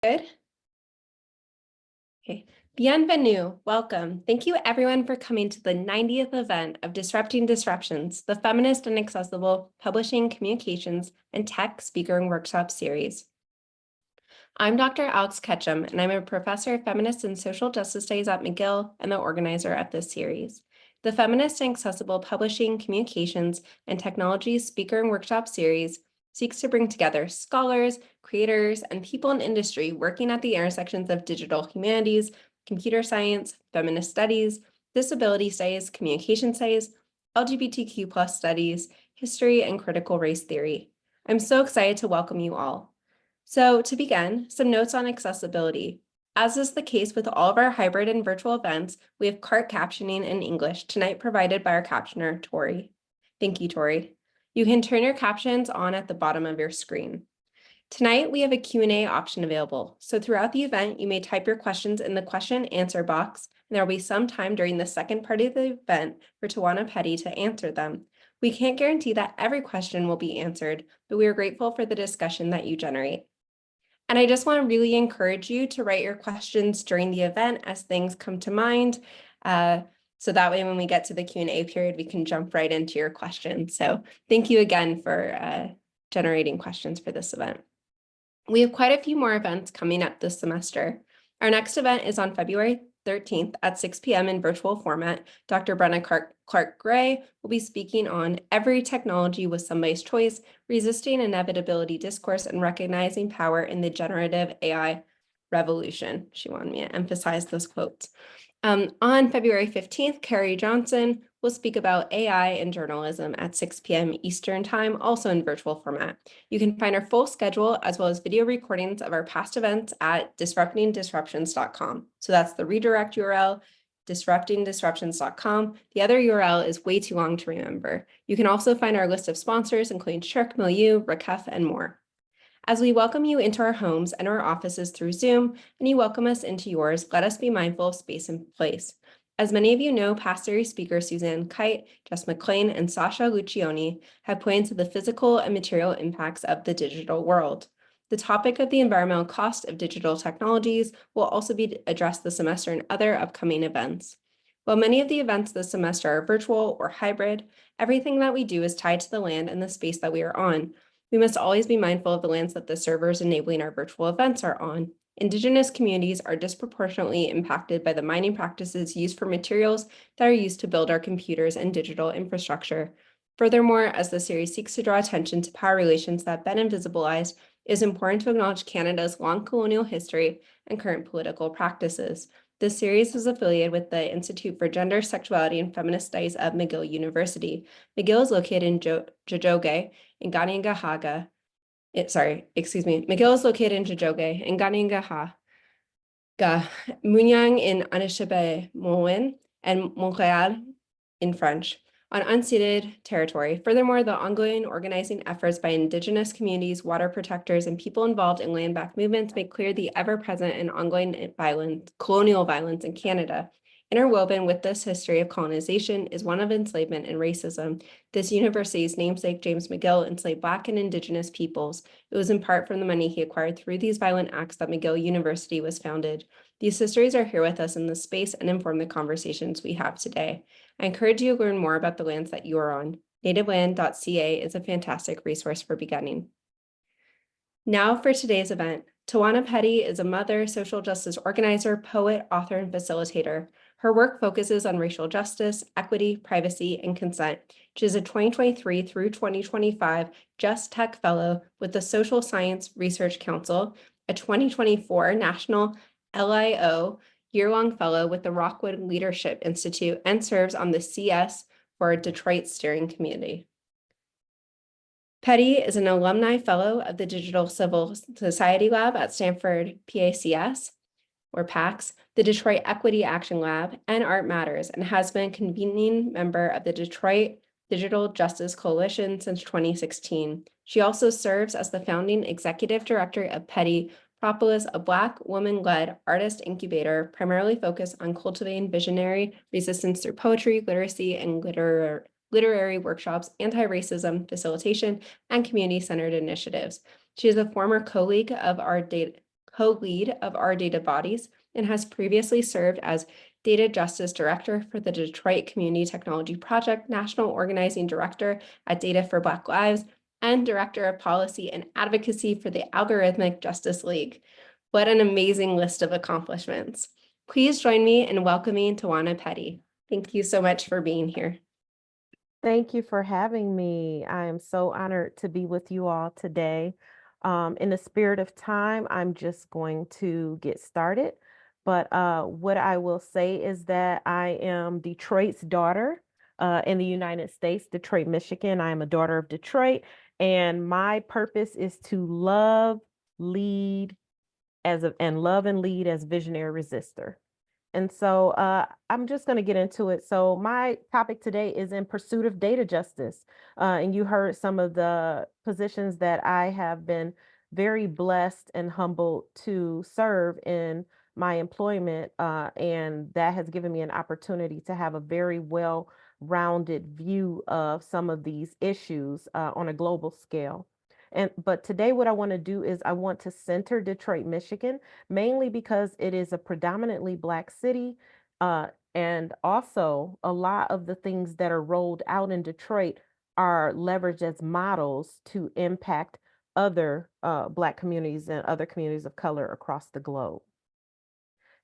Good. Okay. Bienvenue. Welcome. Thank you everyone for coming to the 90th event of Disrupting Disruptions, the Feminist and Accessible Publishing, Communications, and Tech Speaker and Workshop Series. I'm Dr. Alex Ketchum, and I'm a professor of feminist and social justice studies at McGill and the organizer of this series. The Feminist and Accessible Publishing, Communications, and Technology Speaker and Workshop Series seeks to bring together scholars, creators, and people in industry working at the intersections of digital humanities, computer science, feminist studies, disability studies, communication studies, LGBTQ+ studies, history, and critical race theory. I'm so excited to welcome you all. So to begin, some notes on accessibility. As is the case with all of our hybrid and virtual events, we have CART captioning in English tonight provided by our captioner, Tori. Thank you, Tori. You can turn your captions on at the bottom of your screen. Tonight, we have a Q&A option available. So throughout the event, you may type your questions in the question and answer box, and there will be some time during the second part of the event for Tawana Petty to answer them. We can't guarantee that every question will be answered, but we are grateful for the discussion that you generate. And I just want to really encourage you to write your questions during the event as things come to mind. So that way, when we get to the Q&A period, we can jump right into your questions. So thank you again for generating questions for this event. We have quite a few more events coming up this semester. Our next event is on February 13th at 6 p.m. in virtual format. Dr. Brenna Clark-Gray will be speaking on Every Technology Was Somebody's Choice, Resisting Inevitability Discourse and Recognizing Power in the Generative AI Revolution. She wanted me to emphasize those quotes. On February 15th, Carrie Johnson will speak about AI and journalism at 6 p.m. Eastern Time, also in virtual format. You can find our full schedule as well as video recordings of our past events at disruptingdisruptions.com. So that's the redirect URL, disruptingdisruptions.com. The other URL is way too long to remember. You can also find our list of sponsors, including Shirk, Milieu, Rakef, and more. As we welcome you into our homes and our offices through Zoom, and you welcome us into yours, let us be mindful of space and place. As many of you know, past series speakers Suzanne Kite, Jess McLean, and Sasha Lucioni have pointed to the physical and material impacts of the digital world. The topic of the environmental cost of digital technologies will also be addressed this semester in other upcoming events. While many of the events this semester are virtual or hybrid, everything that we do is tied to the land and the space that we are on. We must always be mindful of the lands that the servers enabling our virtual events are on. Indigenous communities are disproportionately impacted by the mining practices used for materials that are used to build our computers and digital infrastructure. Furthermore, as the series seeks to draw attention to power relations that have been invisibilized, it is important to acknowledge Canada's long colonial history and current political practices. This series is affiliated with the Institute for Gender, Sexuality, and Feminist Studies of McGill University. McGill is located in Jojoge in Ganingahaga. McGill is located in Jojoge in Ganingahaga, Munyang in Anishinaabe and Montreal in French, on unceded territory. Furthermore, the ongoing organizing efforts by Indigenous communities, water protectors, and people involved in land-back movements make clear the ever-present and ongoing colonial violence in Canada. Interwoven with this history of colonization is one of enslavement and racism. This university's namesake, James McGill, enslaved Black and Indigenous peoples. It was in part from the money he acquired through these violent acts that McGill University was founded. These histories are here with us in this space and inform the conversations we have today. I encourage you to learn more about the lands that you are on. nativeland.ca is a fantastic resource for beginning. Now for today's event. Tawana Petty is a mother, social justice organizer, poet, author, and facilitator. Her work focuses on racial justice, equity, privacy, and consent. She is a 2023 through 2025 Just Tech Fellow with the Social Science Research Council, a 2024 National LIO Yearlong Fellow with the Rockwood Leadership Institute, and serves on the CS for Detroit Steering Committee. Petty is an alumni fellow of the Digital Civil Society Lab at Stanford PACS, or PACS, the Detroit Equity Action Lab, and Art Matters, and has been a convening member of the Detroit Digital Justice Coalition since 2016. She also serves as the founding executive director of Petty Propolis, a Black woman-led artist incubator primarily focused on cultivating visionary resistance through poetry, literacy, and literary workshops, anti-racism, facilitation, and community-centered initiatives. She is a former colleague of our co-lead of our data bodies, and has previously served as Data Justice Director for the Detroit Community Technology Project, National Organizing Director at Data for Black Lives, and Director of Policy and Advocacy for the Algorithmic Justice League. What an amazing list of accomplishments. Please join me in welcoming Tawana Petty. Thank you so much for being here. Thank you for having me. I am so honored to be with you all today. In the spirit of time, I'm just going to get started. But what I will say is that I am Detroit's daughter in the United States, Detroit, Michigan. I am a daughter of Detroit, and my purpose is to love, lead and love and lead as visionary resistor. And so I'm just going to get into it. So my topic today is in pursuit of data justice. And you heard some of the positions that I have been very blessed and humbled to serve in my employment. And that has given me an opportunity to have a very well-rounded view of some of these issues on a global scale. But today what I want to do is I want to center Detroit, Michigan, mainly because it is a predominantly Black city. And also, a lot of the things that are rolled out in Detroit are leveraged as models to impact other Black communities and other communities of color across the globe.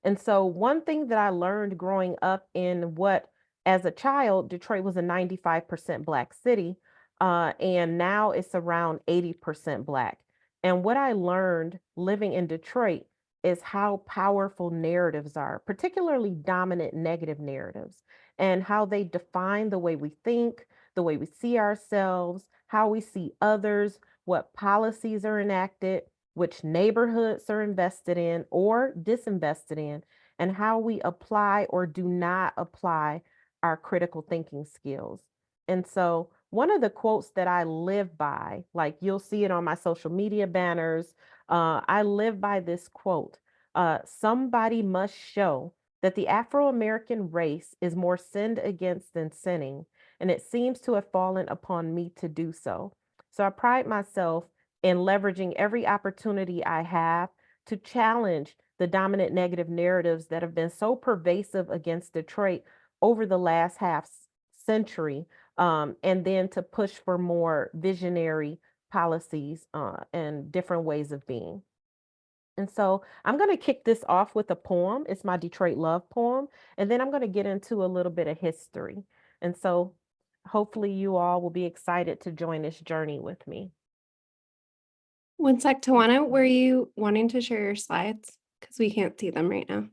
And so one thing that I learned growing up in what, as a child, Detroit was a 95% Black city, and now it's around 80% Black. And what I learned living in Detroit is how powerful narratives are, particularly dominant negative narratives, and how they define the way we think, the way we see ourselves, how we see others, what policies are enacted, which neighborhoods are invested in or disinvested in, and how we apply or do not apply our critical thinking skills. And so, one of the quotes that I live by, like you'll see it on my social media banners, I live by this quote: somebody must show that the Afro American race is more sinned against than sinning, and it seems to have fallen upon me to do so. So, I pride myself in leveraging every opportunity I have to challenge the dominant negative narratives that have been so pervasive against Detroit over the last half century, and then to push for more visionary policies and different ways of being. And so I'm going to kick this off with a poem. It's my Detroit love poem. And then I'm going to get into a little bit of history. And so hopefully you all will be excited to join this journey with me. One sec, Tawana, were you wanting to share your slides? Because we can't see them right now.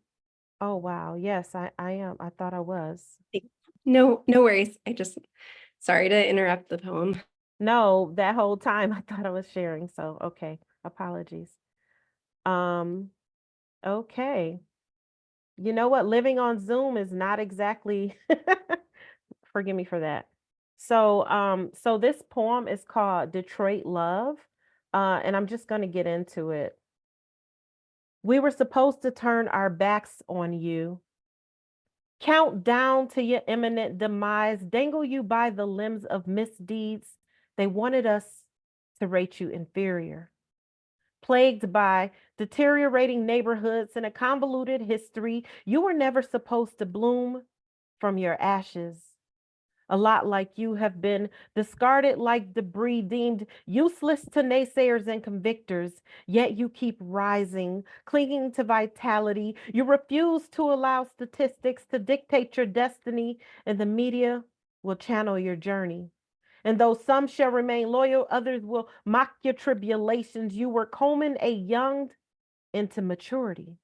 Oh, wow. Yes, I am. I thought I was. No worries. Sorry to interrupt the poem. No, that whole time I thought I was sharing. So, okay. Apologies. Okay. You know what? Living on Zoom is not exactly, forgive me for that. So this poem is called Detroit Love, and I'm just going to get into it. We were supposed to turn our backs on you, count down to your imminent demise, dangle you by the limbs of misdeeds. They wanted us to rate you inferior. Plagued by deteriorating neighborhoods and a convoluted history, you were never supposed to bloom from your ashes. A lot like you have been discarded like debris, deemed useless to naysayers and convictors, yet you keep rising, clinging to vitality. You refuse to allow statistics to dictate your destiny, and the media will channel your journey. And though some shall remain loyal, others will mock your tribulations. You were combing a young into maturity,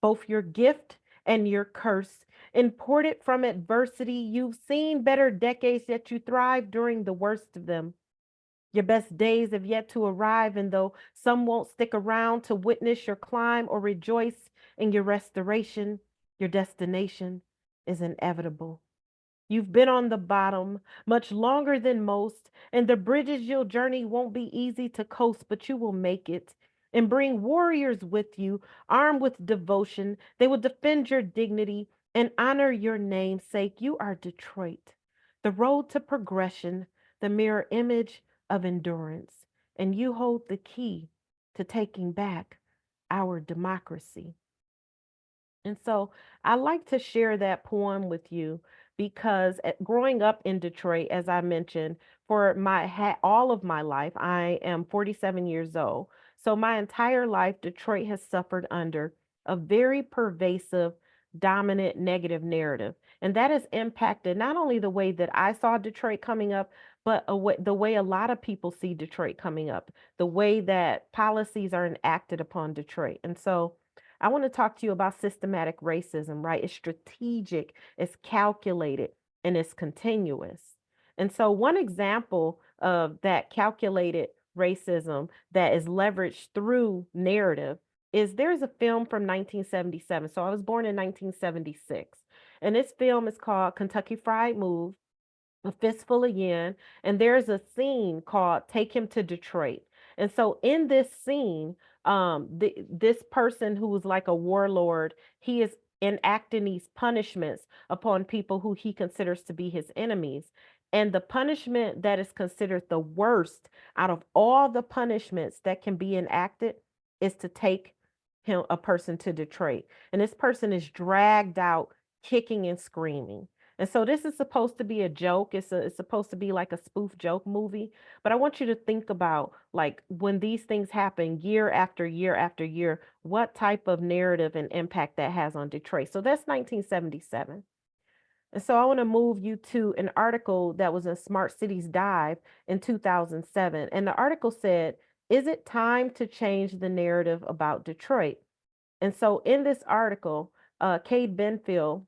both your gift and your curse. Imported from adversity, you've seen better decades, yet you thrive during the worst of them. Your best days have yet to arrive, and though some won't stick around to witness your climb or rejoice in your restoration, your destination is inevitable. You've been on the bottom much longer than most, and the bridges you'll journey won't be easy to coast, but you will make it and bring warriors with you, armed with devotion. They will defend your dignity and honor your namesake. You are Detroit, the road to progression, the mirror image of endurance, and you hold the key to taking back our democracy. And so I like to share that poem with you because growing up in Detroit, as I mentioned, for all of my life, I am 47 years old. So my entire life, Detroit has suffered under a very pervasive, dominant, negative narrative. And that has impacted not only the way that I saw Detroit coming up, but the way a lot of people see Detroit coming up, the way that policies are enacted upon Detroit. And so I want to talk to you about systematic racism, right? It's strategic, it's calculated, and it's continuous. And so, one example of that calculated racism that is leveraged through narrative is there's a film from 1977. So, I was born in 1976, and this film is called Kentucky Fried Move, A Fistful of Yen, and there's a scene called Take Him to Detroit. And so in this scene, this person who was like a warlord, he is enacting these punishments upon people who he considers to be his enemies. And the punishment that is considered the worst out of all the punishments that can be enacted is to take a person to Detroit. And this person is dragged out kicking and screaming. And so this is supposed to be a joke. It's supposed to be like a spoof joke movie. But I want you to think about like when these things happen year after year after year, what type of narrative and impact that has on Detroit. So that's 1977. And so I want to move you to an article that was in Smart Cities Dive in 2007. And the article said, "Is it time to change the narrative about Detroit?" And so in this article, Cade Benfield,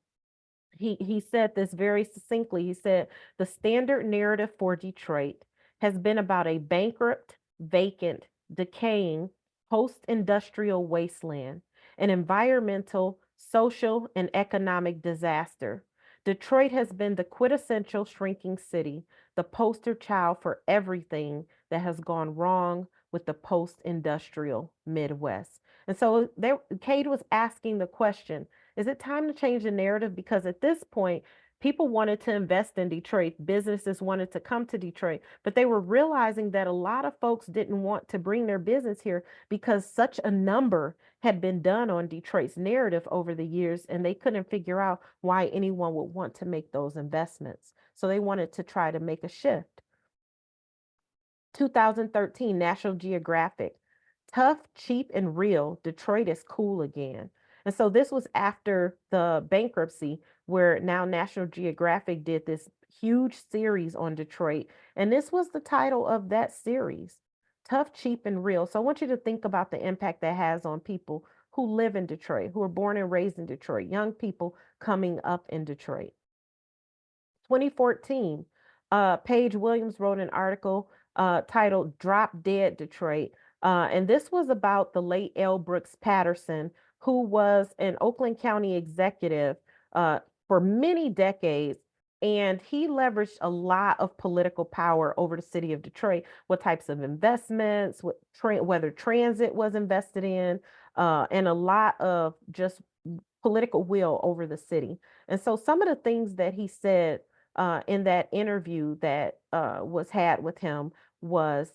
he said this very succinctly. He said, "The standard narrative for Detroit has been about a bankrupt, vacant, decaying, post-industrial wasteland, an environmental, social, and economic disaster. Detroit has been the quintessential shrinking city, the poster child for everything that has gone wrong with the post-industrial Midwest." And so there, Cade was asking the question, is it time to change the narrative? Because at this point, people wanted to invest in Detroit, businesses wanted to come to Detroit, but they were realizing that a lot of folks didn't want to bring their business here because such a number had been done on Detroit's narrative over the years, and they couldn't figure out why anyone would want to make those investments. So they wanted to try to make a shift. 2013, National Geographic. Tough, cheap, and real, Detroit is cool again. And so this was after the bankruptcy, where now National Geographic did this huge series on Detroit. And this was the title of that series, Tough, Cheap, and Real. So I want you to think about the impact that has on people who live in Detroit, who are born and raised in Detroit, young people coming up in Detroit. 2014, Paige Williams wrote an article titled Drop Dead Detroit. And this was about the late L. Brooks Patterson, who was an Oakland County executive for many decades. And he leveraged a lot of political power over the city of Detroit, what types of investments, whether transit was invested in, and a lot of just political will over the city. And so some of the things that he said in that interview that was had with him was,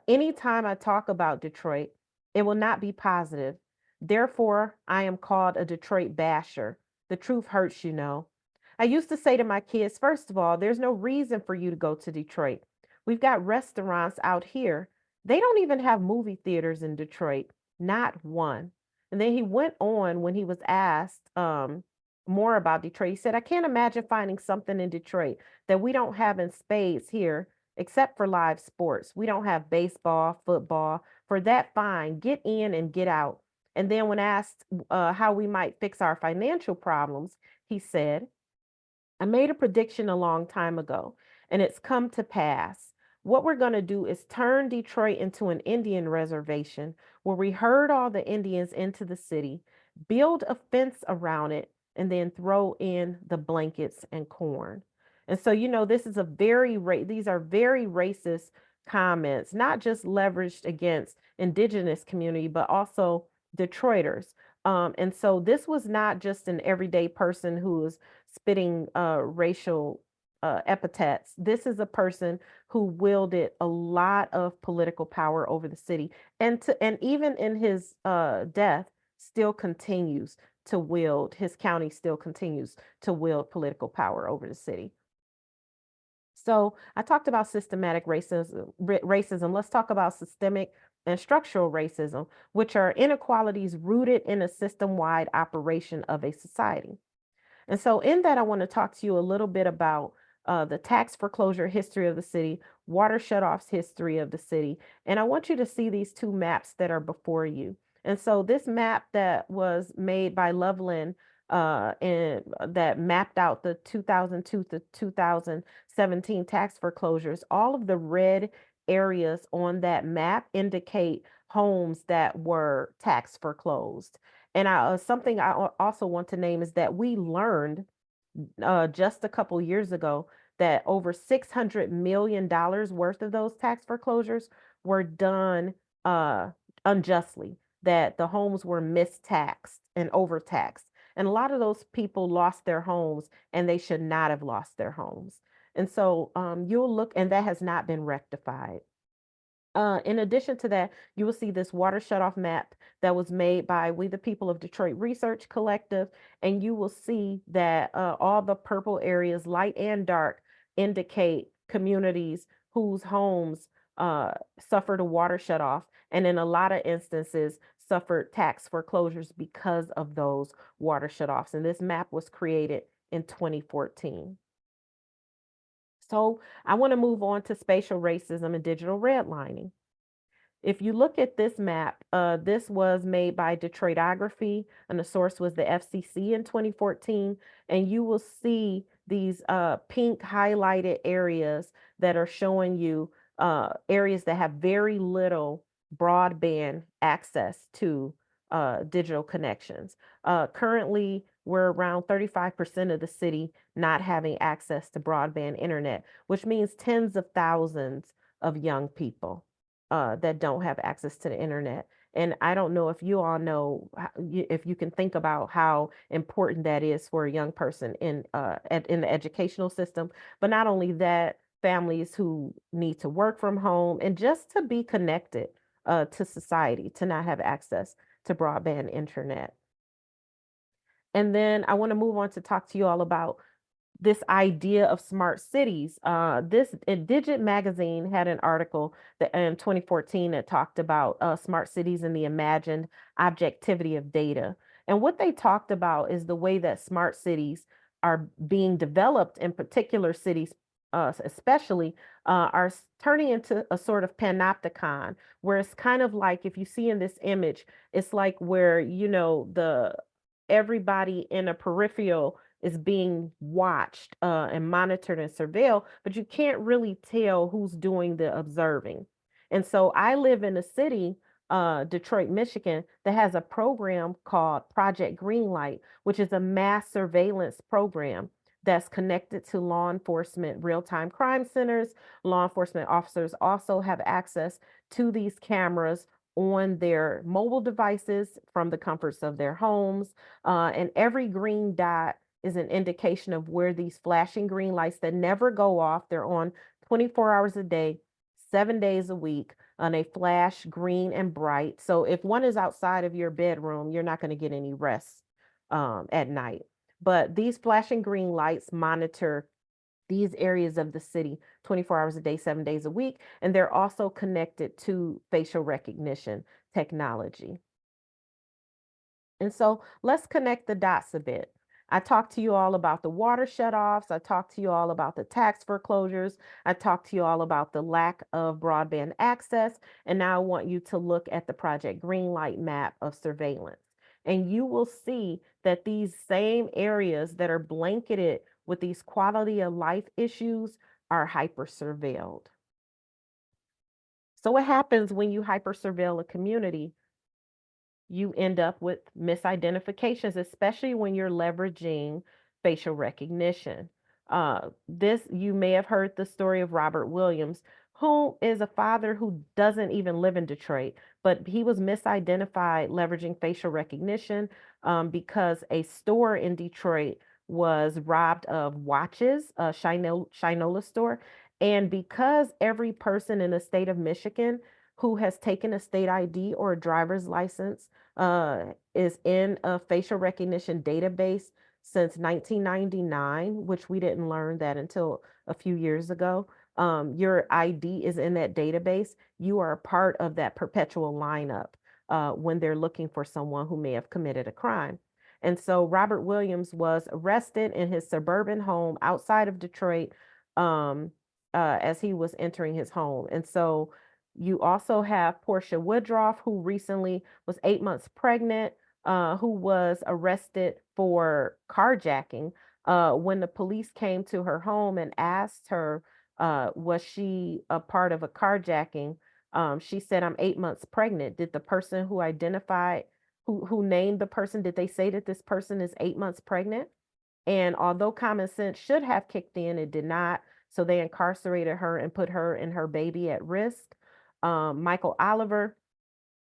anytime I talk about Detroit, it will not be positive. Therefore, I am called a Detroit basher. The truth hurts, you know. I used to say to my kids, first of all, there's no reason for you to go to Detroit. We've got restaurants out here. They don't even have movie theaters in Detroit, not one. And then he went on when he was asked more about Detroit. He said, I can't imagine finding something in Detroit that we don't have in spades here, except for live sports. We don't have baseball, football. For that, fine, get in and get out. And then when asked how we might fix our financial problems, he said, I made a prediction a long time ago, and it's come to pass. What we're going to do is turn Detroit into an Indian reservation where we herd all the Indians into the city, build a fence around it, and then throw in the blankets and corn. And so, this is these are very racist comments, not just leveraged against indigenous community, but also Detroiters. And so this was not just an everyday person who was spitting racial epithets. This is a person who wielded a lot of political power over the city, and even in his death, still continues to wield. His county still continues to wield political power over the city. So I talked about systematic racism. Let's talk about systemic and structural racism, which are inequalities rooted in a system-wide operation of a society. And so in that, I want to talk to you a little bit about the tax foreclosure history of the city, water shutoffs history of the city. And I want you to see these two maps that are before you. And so this map that was made by Loveland and that mapped out the 2002 to 2017 tax foreclosures, all of the red areas on that map indicate homes that were tax foreclosed. And something I also want to name is that we learned just a couple years ago that over $600 million worth of those tax foreclosures were done unjustly, that the homes were mistaxed and overtaxed. And a lot of those people lost their homes and they should not have lost their homes. And so you'll look, and that has not been rectified. In addition to that, you will see this water shutoff map that was made by We the People of Detroit Research Collective, and you will see that all the purple areas, light and dark, indicate communities whose homes suffered a water shutoff, and in a lot of instances suffered tax foreclosures because of those water shutoffs. And this map was created in 2014. So I want to move on to spatial racism and digital redlining. If you look at this map, this was made by Detroitography, and the source was the FCC in 2014. And you will see these pink highlighted areas that are showing you areas that have very little broadband access to digital connections. Currently, we're around 35% of the city not having access to broadband internet, which means tens of thousands of young people that don't have access to the internet. And I don't know if you all know, if you can think about how important that is for a young person in the educational system. But not only that, families who need to work from home and just to be connected to society, to not have access to broadband internet. And then I want to move on to talk to you all about this idea of smart cities. Digit magazine had an article that in 2014 that talked about smart cities and the imagined objectivity of data. And what they talked about is the way that smart cities are being developed in particular cities, especially are turning into a sort of panopticon, where it's kind of like, if you see in this image, it's like where, you know, everybody in a peripheral is being watched and monitored and surveilled, but you can't really tell who's doing the observing. And so I live in a city, Detroit, Michigan, that has a program called Project Greenlight, which is a mass surveillance program that's connected to law enforcement real-time crime centers. Law enforcement officers also have access to these cameras on their mobile devices from the comforts of their homes. And every green dot is an indication of where these flashing green lights that never go off, they're on 24 hours a day, 7 days a week, and they flash green and bright. So if one is outside of your bedroom, you're not going to get any rest at night. But these flashing green lights monitor these areas of the city 24 hours a day, 7 days a week. And they're also connected to facial recognition technology. And so let's connect the dots a bit. I talked to you all about the water shutoffs. I talked to you all about the tax foreclosures. I talked to you all about the lack of broadband access. And now I want you to look at the Project Greenlight map of surveillance. And you will see that these same areas that are blanketed with these quality of life issues are hyper surveilled. So what happens when you hyper surveil a community? You end up with misidentifications, especially when you're leveraging facial recognition. You may have heard the story of Robert Williams, who is a father who doesn't even live in Detroit, but he was misidentified leveraging facial recognition because a store in Detroit was robbed of watches, a Shinola store. And because every person in the state of Michigan who has taken a state ID or a driver's license is in a facial recognition database since 1999, which we didn't learn that until a few years ago. Your ID is in that database. You are a part of that perpetual lineup when they're looking for someone who may have committed a crime. And so Robert Williams was arrested in his suburban home outside of Detroit um, as he was entering his home. And so you also have Portia Woodruff, who recently was 8 months pregnant, who was arrested for carjacking. When the police came to her home and asked her, was she a part of a carjacking? She said, "I'm 8 months pregnant." Did the person who identified, who named the person, did they say that this person is 8 months pregnant? And although common sense should have kicked in, it did not. So they incarcerated her and put her and her baby at risk. Michael Oliver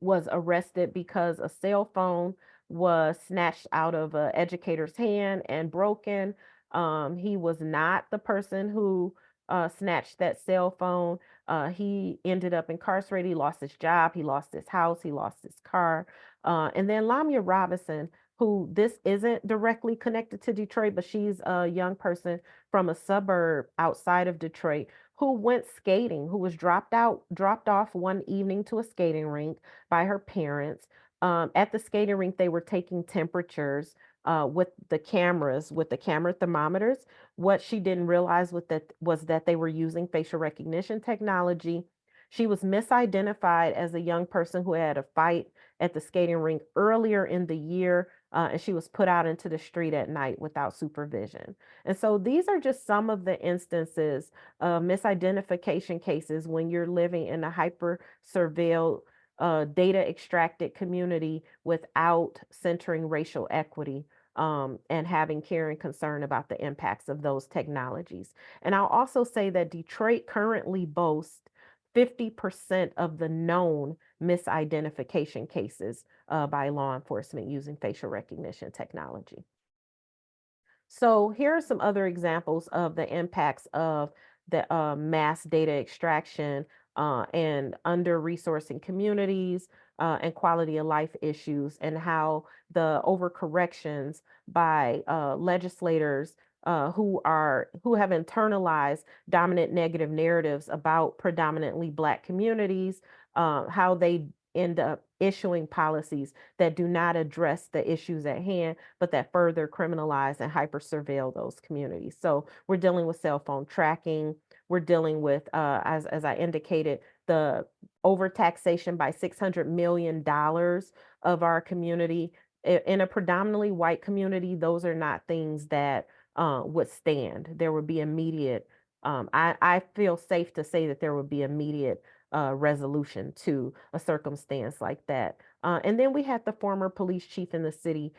was arrested because a cell phone was snatched out of an educator's hand and broken. He was not the person who snatched that cell phone. He ended up incarcerated. He lost his job. He lost his house. He lost his car. And then Lamia Robinson, who this isn't directly connected to Detroit, but she's a young person from a suburb outside of Detroit who went skating, who was dropped off one evening to a skating rink by her parents. At the skating rink, they were taking temperatures with the cameras, with the camera thermometers. What she didn't realize was that they were using facial recognition technology. She was misidentified as a young person who had a fight at the skating rink earlier in the year, and she was put out into the street at night without supervision. And so these are just some of the instances of misidentification cases when you're living in a hyper surveilled data extracted community without centering racial equity and having care and concern about the impacts of those technologies. And I'll also say that Detroit currently boasts 50% of the known misidentification cases by law enforcement using facial recognition technology. So here are some other examples of the impacts of the mass data extraction and under-resourcing communities and quality of life issues, and how the overcorrections by legislators who have internalized dominant negative narratives about predominantly Black communities, how they end up issuing policies that do not address the issues at hand, but that further criminalize and hyper surveil those communities. So we're dealing with cell phone tracking. We're dealing with, as I indicated, the overtaxation by $600 million of our community. In a predominantly white community, those are not things that would stand. There would be immediate, I feel safe to say that there would be immediate resolution to a circumstance like that. And then we had the former police chief in the city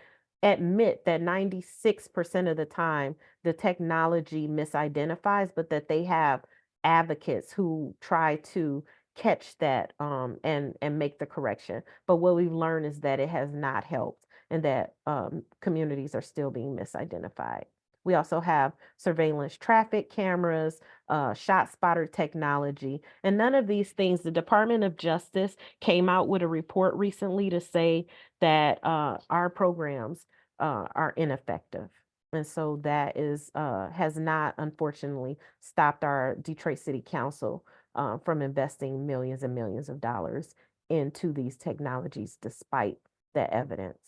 admit that 96% of the time the technology misidentifies, but that they have advocates who try to catch that and make the correction. But what we've learned is that it has not helped, and that communities are still being misidentified. We also have surveillance traffic cameras, shot spotter technology, and none of these things. The Department of Justice came out with a report recently to say that our programs are ineffective. And so that is has not, unfortunately, stopped our Detroit City Council from investing millions and millions of dollars into these technologies despite the evidence.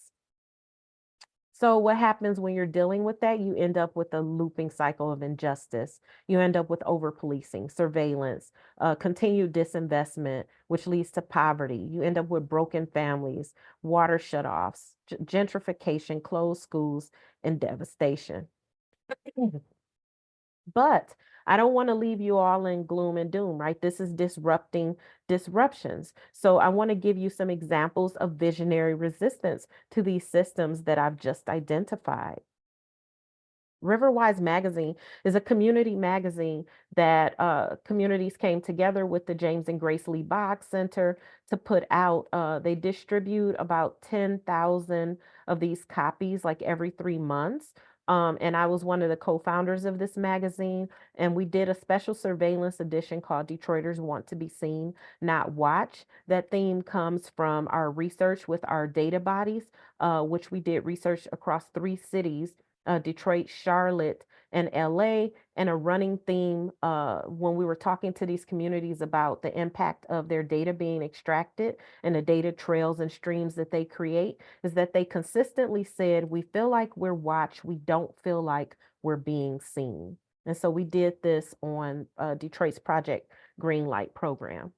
So what happens when you're dealing with that? You end up with a looping cycle of injustice. You end up with over-policing, surveillance, continued disinvestment, which leads to poverty. You end up with broken families, water shutoffs, gentrification, closed schools, and devastation. But I don't want to leave you all in gloom and doom, right? This is disrupting disruptions. So I want to give you some examples of visionary resistance to these systems that I've just identified. Riverwise Magazine is a community magazine that communities came together with the James and Grace Lee Boggs Center to put out. They distribute about 10,000 of these copies like every 3 months. And I was one of the co-founders of this magazine. And we did a special surveillance edition called Detroiters Want to Be Seen, Not Watch. That theme comes from our research with our data bodies, which we did research across 3 cities, Detroit, Charlotte, and LA, and a running theme when we were talking to these communities about the impact of their data being extracted and the data trails and streams that they create, is that they consistently said, we feel like we're watched, we don't feel like we're being seen. And so we did this on Detroit's Project Greenlight program.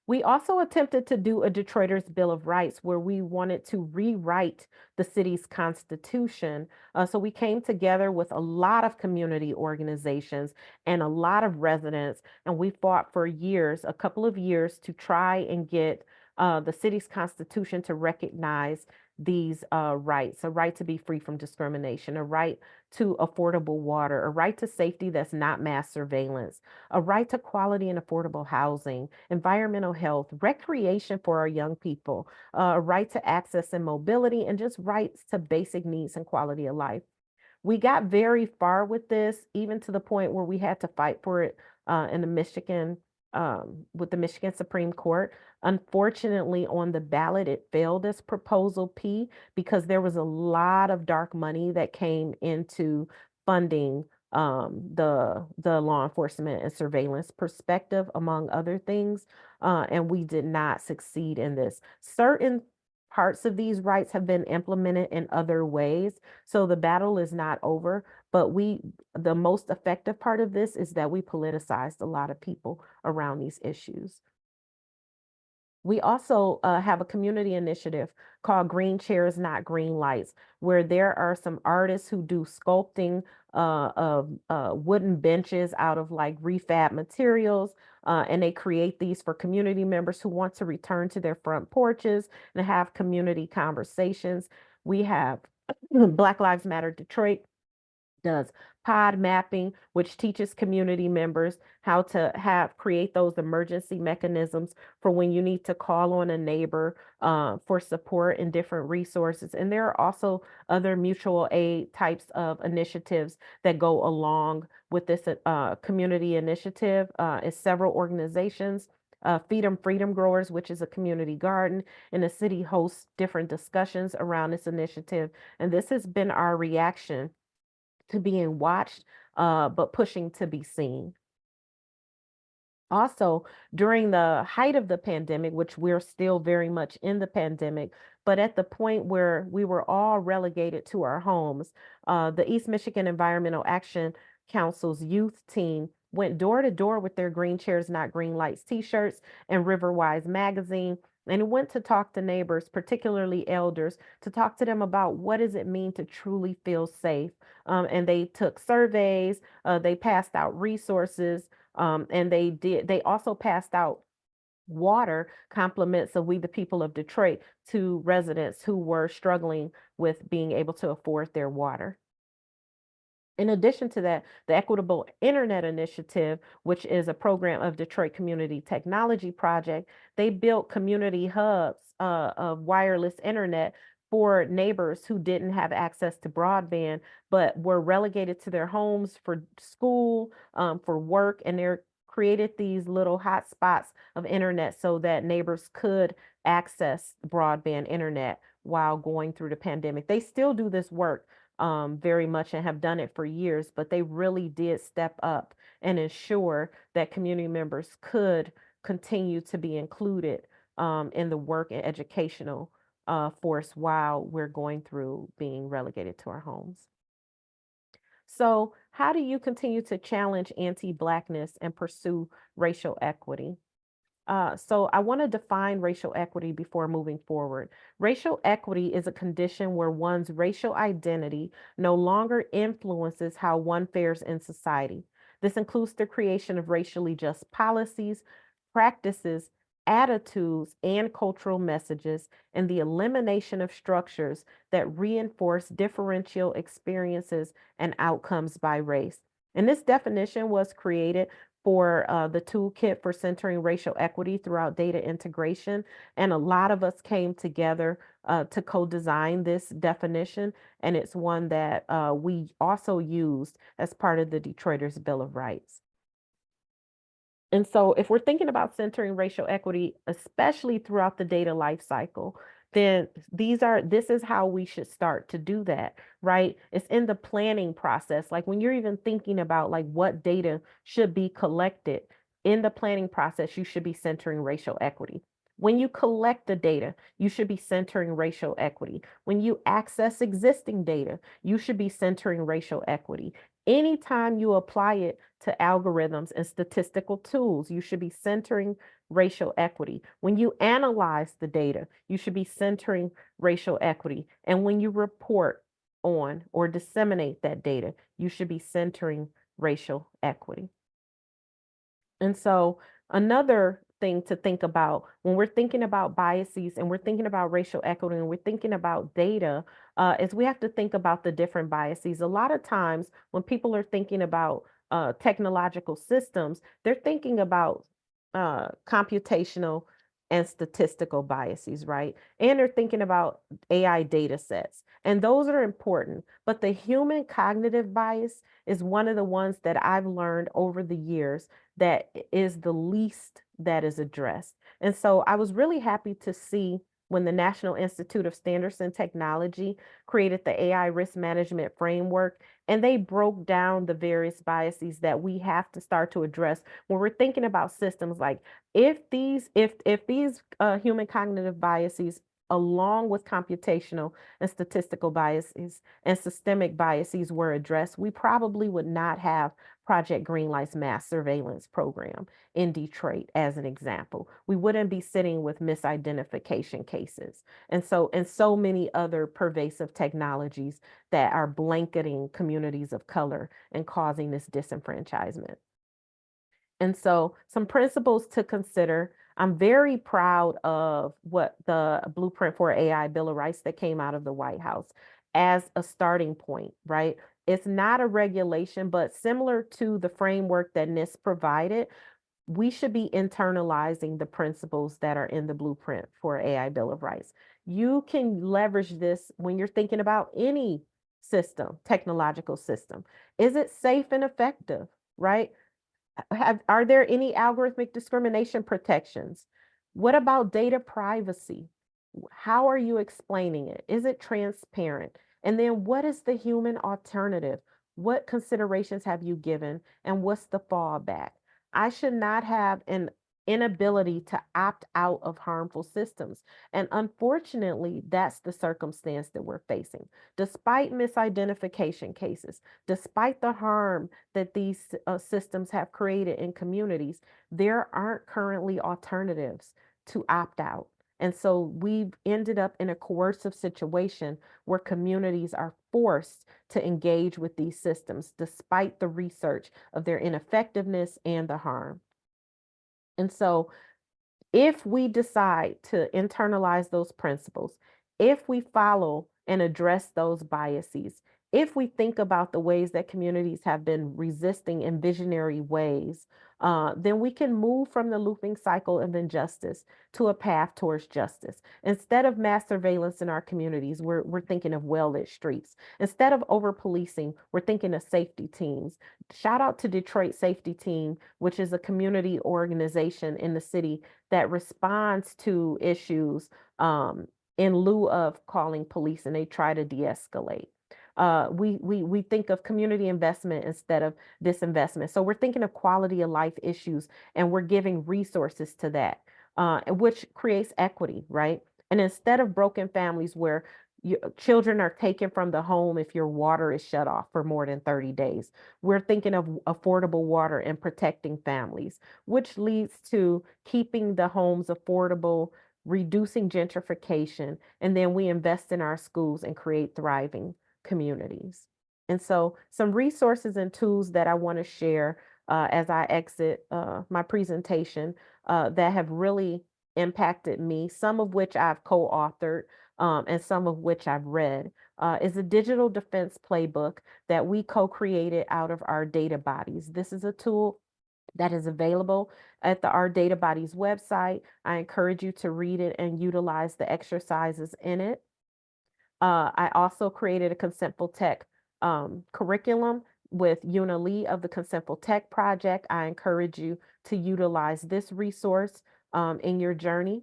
We also attempted to do a Detroiters Bill of Rights where we wanted to rewrite the city's constitution. So we came together with a lot of community organizations and a lot of residents, and we fought for years, a couple of years, to try and get the city's constitution to recognize these rights: a right to be free from discrimination, a right to affordable water, a right to safety that's not mass surveillance, a right to quality and affordable housing, environmental health, recreation for our young people, a right to access and mobility, and just rights to basic needs and quality of life. We got very far with this, even to the point where we had to fight for it in the Michigan, with the Michigan Supreme Court. Unfortunately, on the ballot, it failed as Proposal P because there was a lot of dark money that came into funding the law enforcement and surveillance perspective, among other things. And we did not succeed in this. Certain parts of these rights have been implemented in other ways. So the battle is not over, but the most effective part of this is that we politicized a lot of people around these issues. We also have a community initiative called Green Chairs, Not Green Lights, where there are some artists who do sculpting of wooden benches out of like refab materials. And they create these for community members who want to return to their front porches and have community conversations. We have Black Lives Matter Detroit does pod mapping, which teaches community members how to create those emergency mechanisms for when you need to call on a neighbor for support and different resources. And there are also other mutual aid types of initiatives that go along with this community initiative. It's several organizations. Feed 'em Freedom Growers, which is a community garden, and the city hosts different discussions around this initiative. And this has been our reaction to being watched, but pushing to be seen. Also, during the height of the pandemic, which we're still very much in the pandemic, but at the point where we were all relegated to our homes, the East Michigan Environmental Action Council's youth team went door to door with their Green Chairs, Not Green Lights t-shirts and Riverwise magazine, and went to talk to neighbors, particularly elders, to talk to them about what does it mean to truly feel safe. And they took surveys, they passed out resources, and they also passed out water compliments of We the People of Detroit to residents who were struggling with being able to afford their water. In addition to that, the Equitable Internet Initiative, which is a program of Detroit Community Technology Project, they built community hubs of wireless internet for neighbors who didn't have access to broadband, but were relegated to their homes for school, for work, and they're created these little hot spots of internet so that neighbors could access broadband internet while going through the pandemic. They still do this work very much and have done it for years, but they really did step up and ensure that community members could continue to be included in the work and educational force while we're going through being relegated to our homes. So, how do you continue to challenge anti-Blackness and pursue racial equity? So I want to define racial equity before moving forward. Racial equity is a condition where one's racial identity no longer influences how one fares in society. This includes the creation of racially just policies, practices, attitudes, and cultural messages, and the elimination of structures that reinforce differential experiences and outcomes by race. And this definition was created for the toolkit for centering racial equity throughout data integration. And a lot of us came together to co-design this definition. And it's one that we also used as part of the Detroiters' Bill of Rights. And so if we're thinking about centering racial equity, especially throughout the data life cycle, then this is how we should start to do that, right? It's in the planning process. Like when you're even thinking about like what data should be collected in the planning process, you should be centering racial equity. When you collect the data, you should be centering racial equity. When you access existing data, you should be centering racial equity. Anytime you apply it to algorithms and statistical tools, you should be centering racial equity. When you analyze the data, you should be centering racial equity. And when you report on or disseminate that data, you should be centering racial equity. And so another thing to think about when we're thinking about biases and we're thinking about racial equity and we're thinking about data is we have to think about the different biases. A lot of times when people are thinking about technological systems, they're thinking about computational and statistical biases, right? And they're thinking about AI data sets. And those are important. But the human cognitive bias is one of the ones that I've learned over the years that is the least that is addressed. And so I was really happy to see when the National Institute of Standards and Technology created the AI risk management framework, and they broke down the various biases that we have to start to address when we're thinking about systems. Like if these human cognitive biases along with computational and statistical biases and systemic biases were addressed, we probably would not have Project Greenlight's mass surveillance program in Detroit, as an example. We wouldn't be sitting with misidentification cases. And so many other pervasive technologies that are blanketing communities of color and causing this disenfranchisement. And so some principles to consider. I'm very proud of what the Blueprint for AI Bill of Rights that came out of the White House as a starting point, right? It's not a regulation, but similar to the framework that NIST provided, we should be internalizing the principles that are in the Blueprint for AI Bill of Rights. You can leverage this when you're thinking about any system, technological system. Is it safe and effective, right? Are there any algorithmic discrimination protections? What about data privacy? How are you explaining it? Is it transparent? And then what is the human alternative? What considerations have you given? And what's the fallback? I should not have an inability to opt out of harmful systems. And unfortunately, that's the circumstance that we're facing. Despite misidentification cases, despite the harm that these systems have created in communities, there aren't currently alternatives to opt out. And so we've ended up in a coercive situation where communities are forced to engage with these systems despite the research of their ineffectiveness and the harm. And so if we decide to internalize those principles, if we follow and address those biases, if we think about the ways that communities have been resisting in visionary ways, then we can move from the looping cycle of injustice to a path towards justice. Instead of mass surveillance in our communities, we're thinking of well-lit streets. Instead of over-policing, we're thinking of safety teams. Shout out to Detroit Safety Team, which is a community organization in the city that responds to issues in lieu of calling police, and they try to de-escalate. We think of community investment instead of disinvestment. So we're thinking of quality of life issues, and we're giving resources to that, which creates equity, right? And instead of broken families where children are taken from the home if your water is shut off for more than 30 days, we're thinking of affordable water and protecting families, which leads to keeping the homes affordable, reducing gentrification, and then we invest in our schools and create thriving communities. And so some resources and tools that I want to share as I exit my presentation that have really impacted me, some of which I've co-authored and some of which I've read, is a digital defense playbook that we co-created out of our data bodies. This is a tool that is available at the Our Data Bodies website. I encourage you to read it and utilize the exercises in it. I also created a Consentful Tech curriculum with Una Lee of the Consentful Tech Project. I encourage you to utilize this resource in your journey.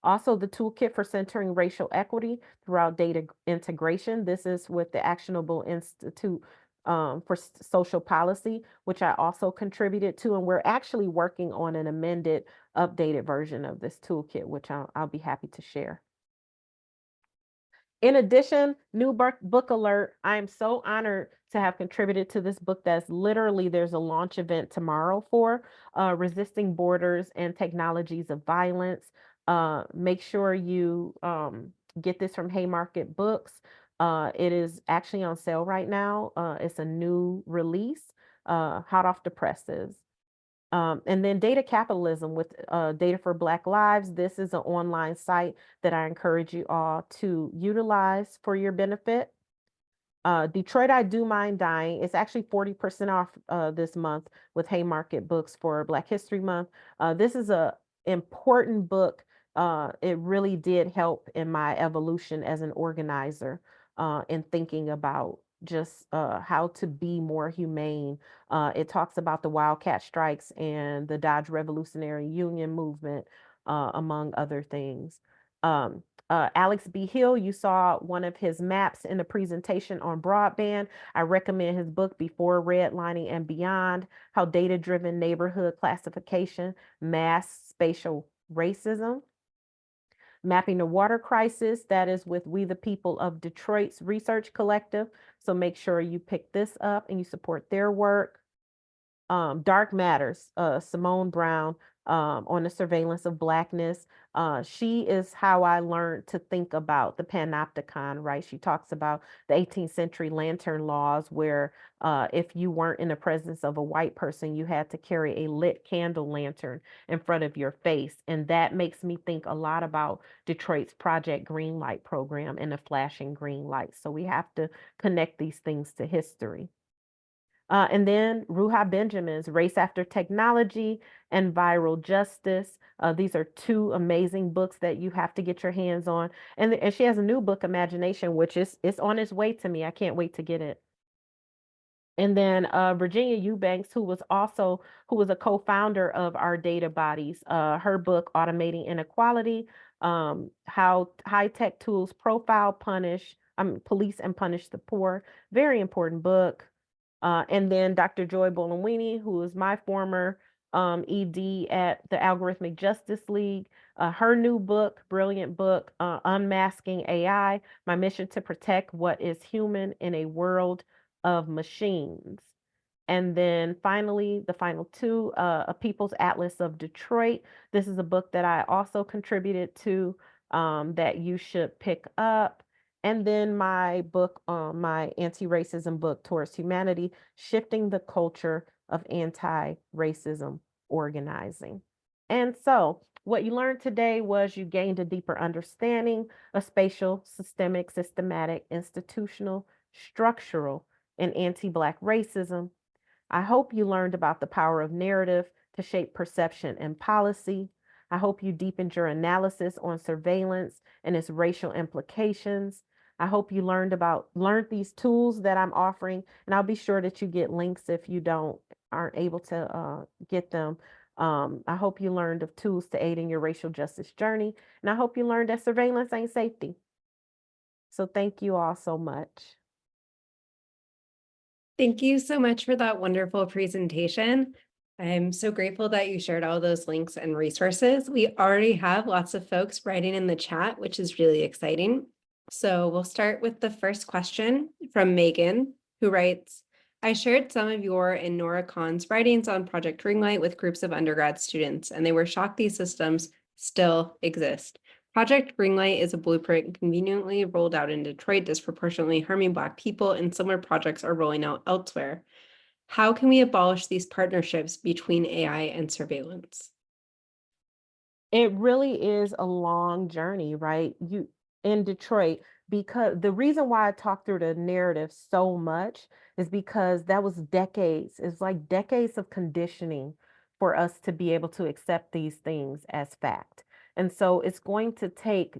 Also, the toolkit for centering racial equity throughout data integration. This is with the Actionable Institute for Social Policy, which I also contributed to. And we're actually working on an amended, updated version of this toolkit, which I'll be happy to share. In addition, new book alert. I am so honored to have contributed to this book that's literally, there's a launch event tomorrow for Resisting Borders and Technologies of Violence. Make sure you get this from Haymarket Books. It is actually on sale right now. It's a new release, hot off the presses. And then data capitalism with Data for Black Lives. This is an online site that I encourage you all to utilize for your benefit. Detroit, I Do Mind Dying. It's actually 40% off this month with Haymarket Books for Black History Month. This is an important book. It really did help in my evolution as an organizer in thinking about just how to be more humane. It talks about the wildcat strikes and the Dodge Revolutionary Union movement, among other things. Alex B. Hill, you saw one of his maps in the presentation on broadband. I recommend his book, Before Redlining and Beyond, How Data-Driven Neighborhood Classification Masks Spatial Racism. Mapping the Water Crisis, that is with We the People of Detroit's Research Collective. So make sure you pick this up and you support their work. Dark Matters, Simone Brown, on the surveillance of Blackness. She is how I learned to think about the panopticon, right? She talks about the 18th century lantern laws, where if you weren't in the presence of a white person, you had to carry a lit candle lantern in front of your face. And that makes me think a lot about Detroit's Project Greenlight program and the flashing green lights. So we have to connect these things to history. And then Ruha Benjamin's Race After Technology and Viral Justice. These are two amazing books that you have to get your hands on. And she has a new book, Imagination, which is on its way to me. I can't wait to get it. And then Virginia Eubanks, who was a co-founder of Our Data Bodies, her book, Automating Inequality, How High-Tech Tools Profile, Police and Punish the Poor. Very important book. And then Dr. Joy Bolawini, who is my former ED at the Algorithmic Justice League. Her new book, brilliant book, Unmasking AI, My Mission to Protect What is Human in a World of Machines. And then finally, the final two, A People's Atlas of Detroit. This is a book that I also contributed to that you should pick up. And then my book, my anti-racism book, Towards Humanity, Shifting the Culture of Anti-Racism Organizing. And so what you learned today was you gained a deeper understanding of spatial, systemic, systematic, institutional, structural, and anti-Black racism. I hope you learned about the power of narrative to shape perception and policy. I hope you deepened your analysis on surveillance and its racial implications. I hope you learned these tools that I'm offering, and I'll be sure that you get links if you aren't able to get them. I hope you learned of tools to aid in your racial justice journey, and I hope you learned that surveillance ain't safety. So thank you all so much. Thank you so much for that wonderful presentation. I'm so grateful that you shared all those links and resources. We already have lots of folks writing in the chat, which is really exciting. So we'll start with the first question from Megan, who writes, I shared some of your and Nora Khan's writings on Project Ringlight with groups of undergrad students, and they were shocked these systems still exist. Project Ringlight is a blueprint conveniently rolled out in Detroit, disproportionately harming Black people, and similar projects are rolling out elsewhere. How can we abolish these partnerships between AI and surveillance? It really is a long journey, right? in Detroit, because the reason why I talk through the narrative so much is because that was decades. It's like decades of conditioning for us to be able to accept these things as fact. And so it's going to take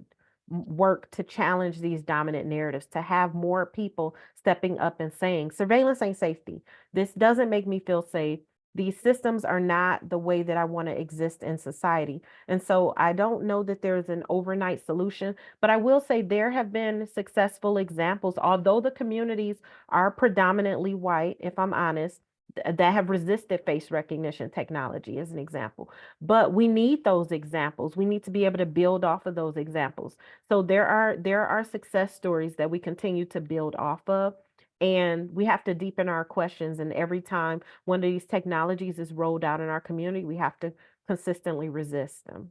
work to challenge these dominant narratives, to have more people stepping up and saying, surveillance ain't safety. This doesn't make me feel safe. These systems are not the way that I want to exist in society. And so I don't know that there's an overnight solution, but I will say there have been successful examples, although the communities are predominantly white, if I'm honest, that have resisted face recognition technology as an example. But we need those examples. We need to be able to build off of those examples. So there are success stories that we continue to build off of. And we have to deepen our questions. And every time one of these technologies is rolled out in our community, we have to consistently resist them.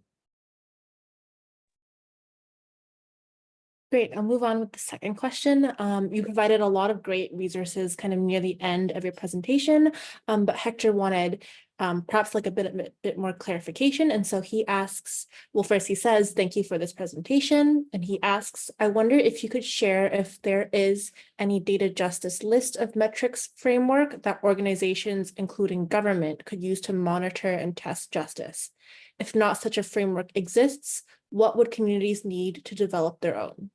Great. I'll move on with the second question. You provided a lot of great resources kind of near the end of your presentation, but Hector wanted perhaps like a bit more clarification. And so he asks, well, first he says, thank you for this presentation. And he asks, I wonder if you could share if there is any data justice list of metrics framework that organizations, including government, could use to monitor and test justice. If not such a framework exists, what would communities need to develop their own?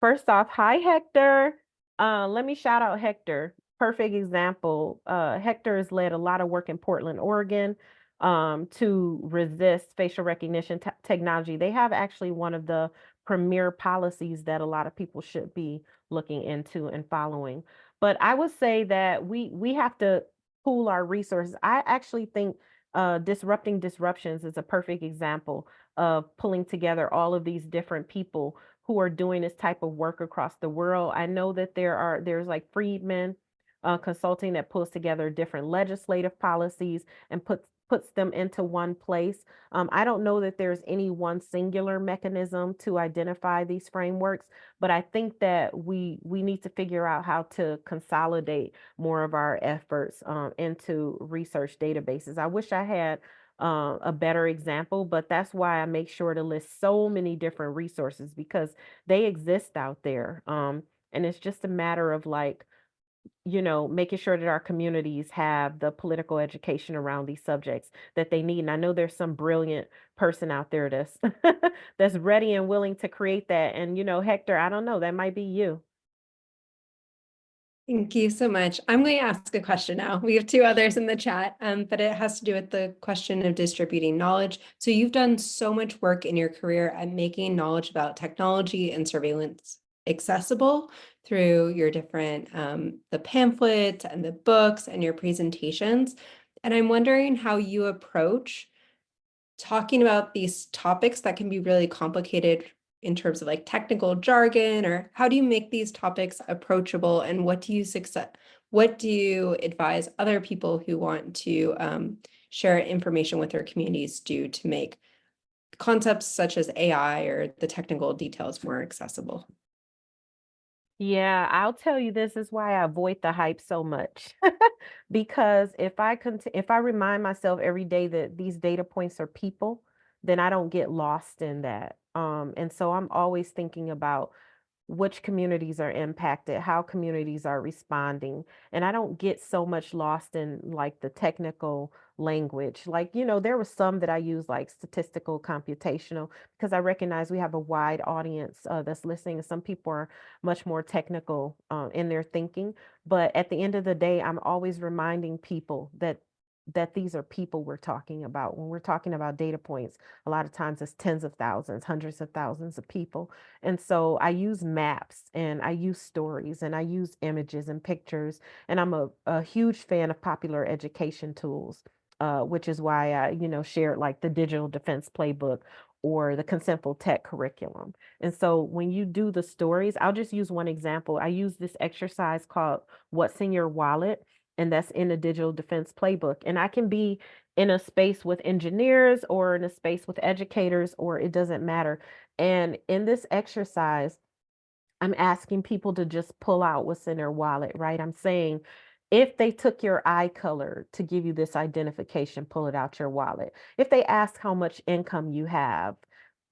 First off, hi, Hector. Let me shout out Hector. Perfect example. Hector has led a lot of work in Portland, Oregon, to resist facial recognition technology. They have actually one of the premier policies that a lot of people should be looking into and following. But I would say that we have to pool our resources. I actually think disrupting disruptions is a perfect example of pulling together all of these different people who are doing this type of work across the world. I know that there's like Friedman Consulting that pulls together different legislative policies and puts them into one place. I don't know that there's any one singular mechanism to identify these frameworks, but I think that we need to figure out how to consolidate more of our efforts into research databases. I wish I had a better example, but that's why I make sure to list so many different resources because they exist out there. And it's just a matter of like, making sure that our communities have the political education around these subjects that they need. And I know there's some brilliant person out there that's that's ready and willing to create that. And Hector, I don't know, that might be you. Thank you so much. I'm going to ask a question now. We have two others in the chat, but it has to do with the question of distributing knowledge. So you've done so much work in your career at making knowledge about technology and surveillance accessible through your different, the pamphlets and the books and your presentations. And I'm wondering how you approach talking about these topics that can be really complicated in terms of like technical jargon, or how do you make these topics approachable, and what do you advise other people who want to share information with their communities do to make concepts such as AI or the technical details more accessible? Yeah, I'll tell you, this is why I avoid the hype so much. Because if I remind myself every day that these data points are people, then I don't get lost in that. And so I'm always thinking about which communities are impacted, how communities are responding. And I don't get so much lost in like the technical language. Like, there was some that I use like statistical computational because I recognize we have a wide audience that's listening. And some people are much more technical in their thinking. But at the end of the day, I'm always reminding people that these are people we're talking about. When we're talking about data points, a lot of times it's tens of thousands, hundreds of thousands of people. And so I use maps and I use stories and I use images and pictures. And I'm a huge fan of popular education tools, which is why I, shared like the digital defense playbook or the consentful tech curriculum. And so when you do the stories, I'll just use one example. I use this exercise called What's in Your Wallet? And that's in a digital defense playbook. And I can be in a space with engineers or in a space with educators, or it doesn't matter. And in this exercise, I'm asking people to just pull out what's in their wallet, right? I'm saying, if they took your eye color to give you this identification, pull it out your wallet. If they ask how much income you have,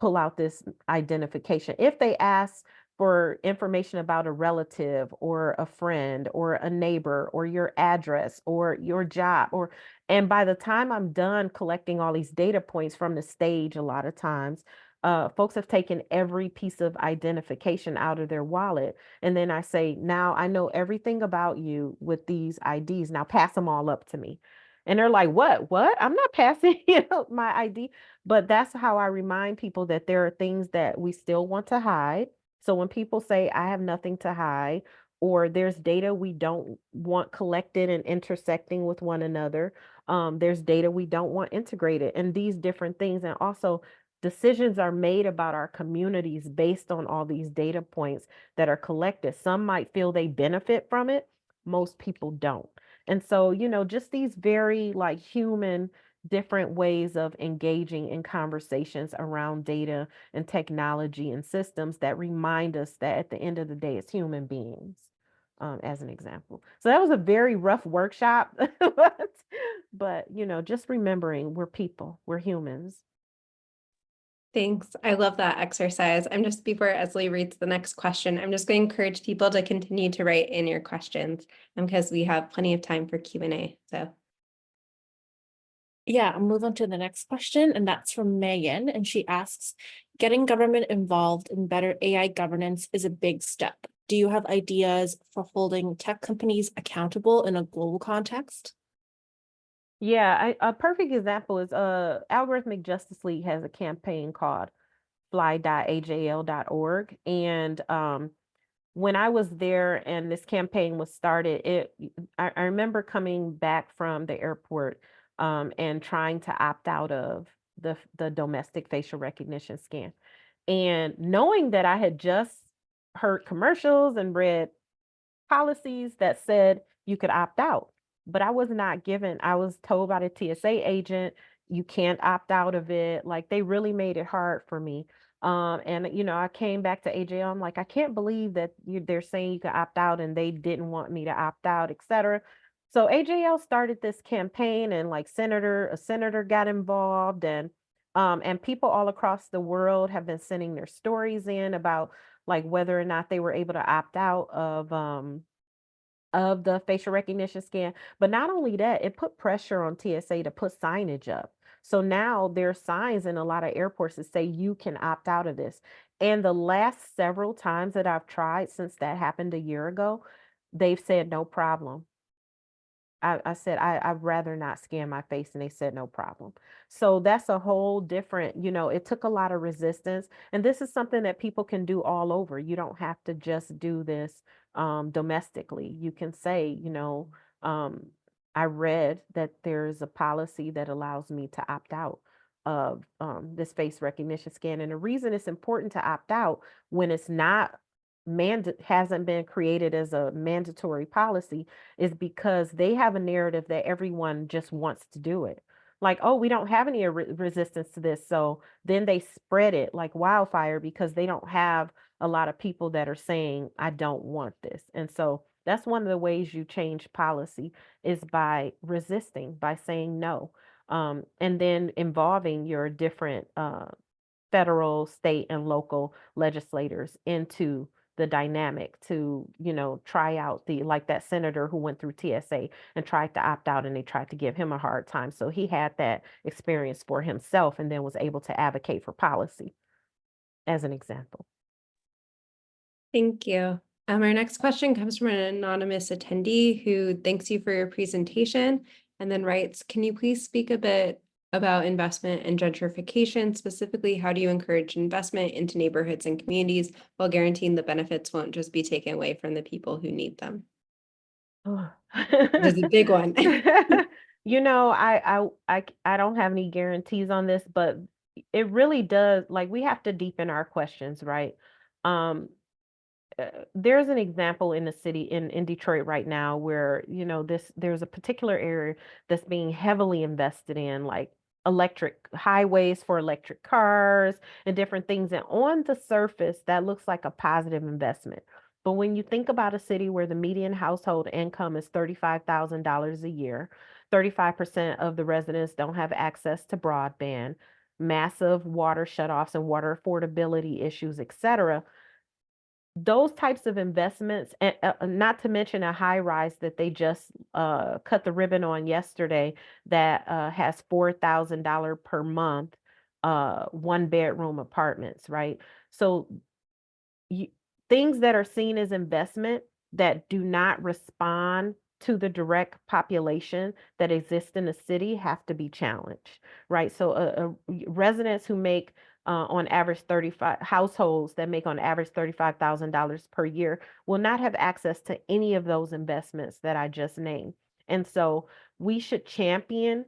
pull out this identification. If they ask for information about a relative or a friend or a neighbor or your address or your job, and by the time I'm done collecting all these data points from the stage, a lot of times, folks have taken every piece of identification out of their wallet. And then I say, now I know everything about you with these IDs. Now pass them all up to me. And they're like, what? I'm not passing my ID. But that's how I remind people that there are things that we still want to hide. So when people say, I have nothing to hide, or there's data we don't want collected and intersecting with one another, there's data we don't want integrated, and these different things. And also, decisions are made about our communities based on all these data points that are collected. Some might feel they benefit from it, most people don't. And so, just these very like human different ways of engaging in conversations around data and technology and systems that remind us that at the end of the day, it's human beings, as an example. So that was a very rough workshop, but just remembering we're people, we're humans. Thanks. I love that exercise. Before Esley reads the next question, I'm just going to encourage people to continue to write in your questions because we have plenty of time for Q&A. So Yeah, I'll move on to the next question, and that's from Megan. And she asks, getting government involved in better AI governance is a big step. Do you have ideas for holding tech companies accountable in a global context? Yeah, a perfect example is Algorithmic Justice League has a campaign called fly.ajl.org. And when I was there and this campaign was started, I remember coming back from the airport and trying to opt out of the domestic facial recognition scan. And knowing that I had just heard commercials and read policies that said you could opt out, but I was told by the TSA agent, you can't opt out of it. Like they really made it hard for me. And I came back to AJL. I'm like, I can't believe that they're saying you can opt out and they didn't want me to opt out, etc. So AJL started this campaign, and like a senator got involved, and people all across the world have been sending their stories in about like whether or not they were able to opt out of the facial recognition scan. But not only that, it put pressure on TSA to put signage up. So now there are signs in a lot of airports that say you can opt out of this. And the last several times that I've tried since that happened a year ago, they've said no problem. I said, I'd rather not scan my face. And they said, no problem. So that's a whole different, it took a lot of resistance. And this is something that people can do all over. You don't have to just do this domestically. You can say, um, I read that there's a policy that allows me to opt out of this face recognition scan. And the reason it's important to opt out when it's not hasn't been created as a mandatory policy is because they have a narrative that everyone just wants to do it. Like, oh, we don't have any resistance to this. So then they spread it like wildfire because they don't have a lot of people that are saying, I don't want this. And so that's one of the ways you change policy is by resisting, by saying no. And then involving your different federal, state, and local legislators into the dynamic to, try out like that senator who went through TSA and tried to opt out, and they tried to give him a hard time. So he had that experience for himself and then was able to advocate for policy as an example. thank you. Our next question comes from an anonymous attendee who thanks you for your presentation and then writes, can you please speak a bit about investment and gentrification? Specifically, how do you encourage investment into neighborhoods and communities while guaranteeing the benefits won't just be taken away from the people who need them? There's a big one. I don't have any guarantees on this, but it really does, like, we have to deepen our questions, right? There's an example in the city in Detroit right now where, there's a particular area that's being heavily invested in, like electric highways for electric cars and different things. And on the surface, that looks like a positive investment. But when you think about a city where the median household income is $35,000 a year, 35% of the residents don't have access to broadband. massive water shutoffs and water affordability issues, et cetera. Those types of investments, and not to mention a high rise that they just cut the ribbon on yesterday that has $4,000 per month, one bedroom apartments, right? So you, things that are seen as investment that do not respond to the direct population that exists in the city have to be challenged, right? So residents who make on average 35 households that make on average $35,000 per year will not have access to any of those investments that I just named. And so we should champion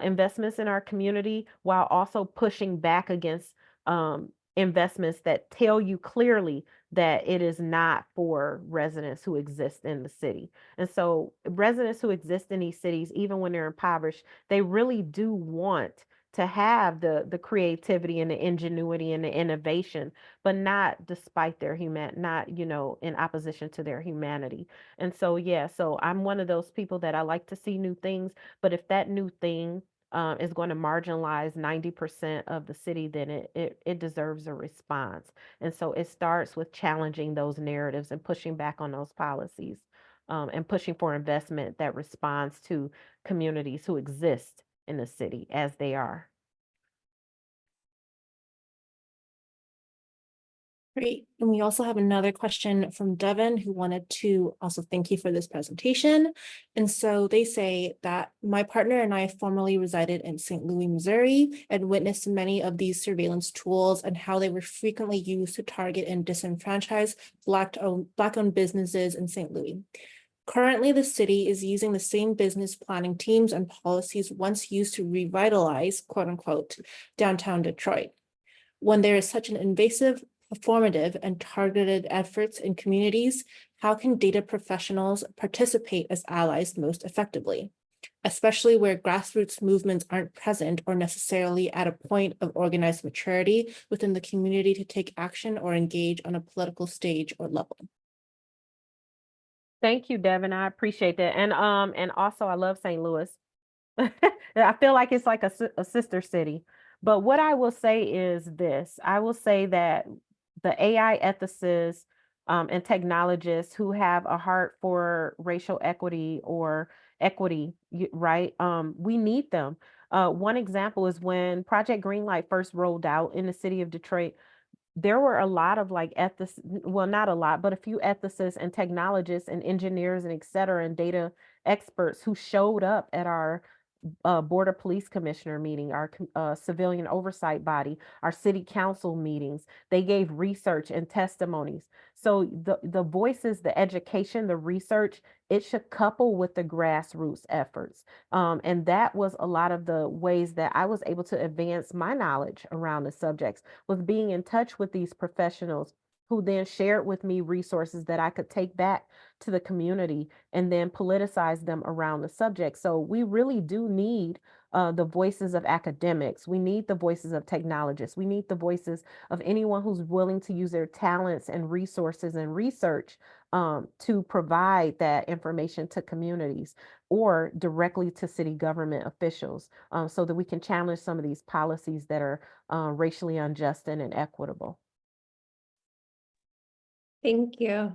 investments in our community while also pushing back against investments that tell you clearly that it is not for residents who exist in the city. And so residents who exist in these cities, even when they're impoverished, they really do want to have the creativity and the ingenuity and the innovation, but not despite their not, in opposition to their humanity. And so, yeah, so I'm one of those people that I like to see new things, but if that new thing is going to marginalize 90% of the city, then it deserves a response. And so it starts with challenging those narratives and pushing back on those policies, and pushing for investment that responds to communities who exist in the city as they are. Great. And we also have another question from Devin, who wanted to also thank you for this presentation. And so they say that my partner and I formerly resided in St. Louis, Missouri, and witnessed many of these surveillance tools and how they were frequently used to target and disenfranchise Black-owned businesses in St. Louis. Currently, the city is using the same business planning teams and policies once used to revitalize, quote unquote, downtown Detroit. When there is such an invasive, performative, and targeted efforts in communities, how can data professionals participate as allies most effectively, especially where grassroots movements aren't present or necessarily at a point of organized maturity within the community to take action or engage on a political stage or level? Thank you, Devin. I appreciate that. And also I love St. Louis. I feel like it's like a sister city. But what I will say is this. I will say that the AI ethicists and technologists who have a heart for racial equity or equity, right? We need them. One example is when Project Greenlight first rolled out in the city of Detroit. There were a lot of like well, not a lot, but a few ethicists and technologists and engineers and et cetera, and data experts who showed up at our Board of Police Commissioner meeting, our civilian oversight body, our city council meetings. They gave research and testimonies. So the voices, the education, the research, it should couple with the grassroots efforts. And that was a lot of the ways that I was able to advance my knowledge around the subjects, was being in touch with these professionals who then shared with me resources that I could take back to the community and then politicize them around the subject. So we really do need the voices of academics. We need the voices of technologists. We need the voices of anyone who's willing to use their talents and resources and research to provide that information to communities or directly to city government officials, so that we can challenge some of these policies that are racially unjust and inequitable. Thank you.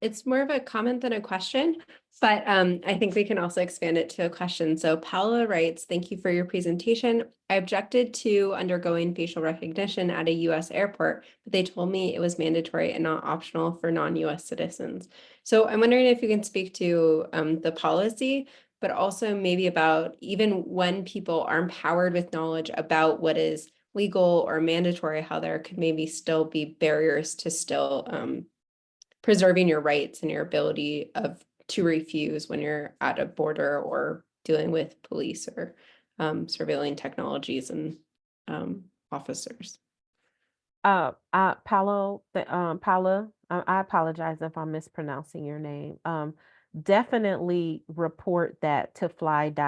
It's more of a comment than a question, but I think we can also expand it to a question. So Paula writes, thank you for your presentation. I objected to undergoing facial recognition at a US airport, but they told me it was mandatory and not optional for non-US citizens. So I'm wondering if you can speak to the policy, but also maybe about even when people are empowered with knowledge about what is legal or mandatory, how there could maybe still be barriers to still preserving your rights and your ability to refuse when you're at a border or dealing with police or surveilling technologies and officers. Paula, I apologize if I'm mispronouncing your name. Definitely report that to fly.ajl.org.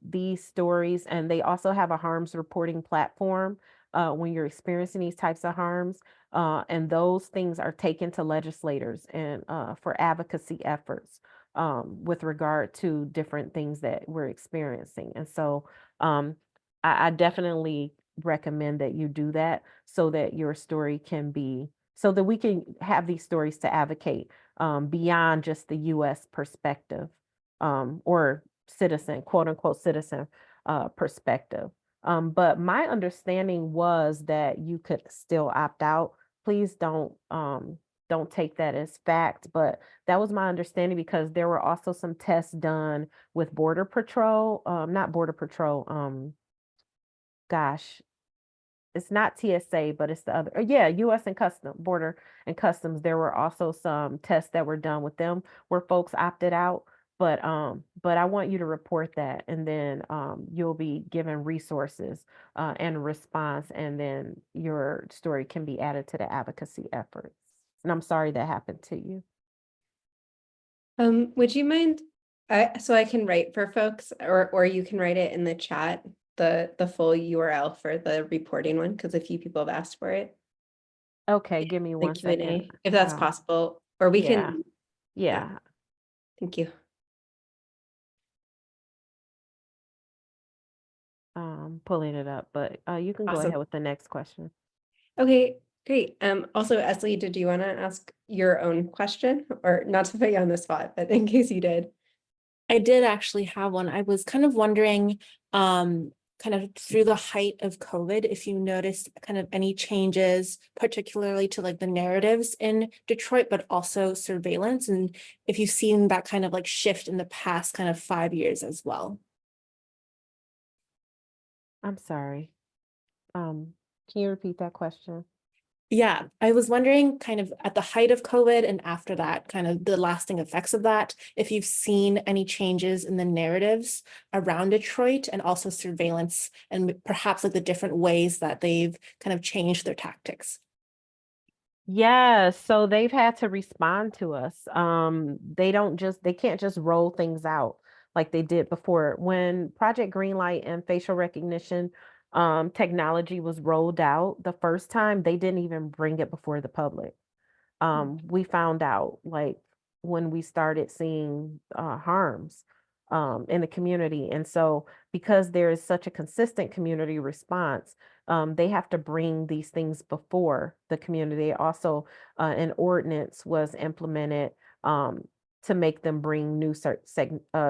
These stories, and they also have a harms reporting platform when you're experiencing these types of harms. And those things are taken to legislators and for advocacy efforts with regard to different things that we're experiencing. And so I definitely recommend that you do that so that your story can be, so that we can have these stories to advocate beyond just the US perspective or citizen, quote unquote, citizen perspective. But my understanding was that you could still opt out. Please don't take that as fact, but that was my understanding because there were also some tests done with Border Patrol, not Border Patrol, gosh, it's not TSA, but it's the other, yeah, US and Border and Customs. There were also some tests that were done with them where folks opted out. But I want you to report that, and then you'll be given resources and a response, and then your story can be added to the advocacy efforts. And I'm sorry that happened to you. Would you mind, so I can write for folks, or you can write it in the chat, the full URL for the reporting one, because a few people have asked for it. Okay, give me The 1 second. Q&A, if that's possible, or we Yeah, can, yeah. thank you. Pulling it up, but you can go Awesome. ahead with the next question. Okay, great. Also, Esley, did you want to ask your own question, or not to put you on the spot, but in case you did? I did actually have one. I was kind of wondering, kind of through the height of COVID, if you noticed kind of any changes, particularly to like the narratives in Detroit, but also surveillance, and if you've seen that kind of like shift in the past kind of 5 years as well. I'm sorry. Can you repeat that question? Yeah, I was wondering kind of at the height of COVID and after that, kind of the lasting effects of that, if you've seen any changes in the narratives around Detroit and also surveillance and perhaps like the different ways that they've kind of changed their tactics. Yeah, so they've had to respond to us. They can't just roll things out like they did before. When Project Greenlight and facial recognition technology was rolled out the first time, they didn't even bring it before the public. We found out like when we started seeing harms in the community. And so because there is such a consistent community response, they have to bring these things before the community. Also, an ordinance was implemented to make them bring new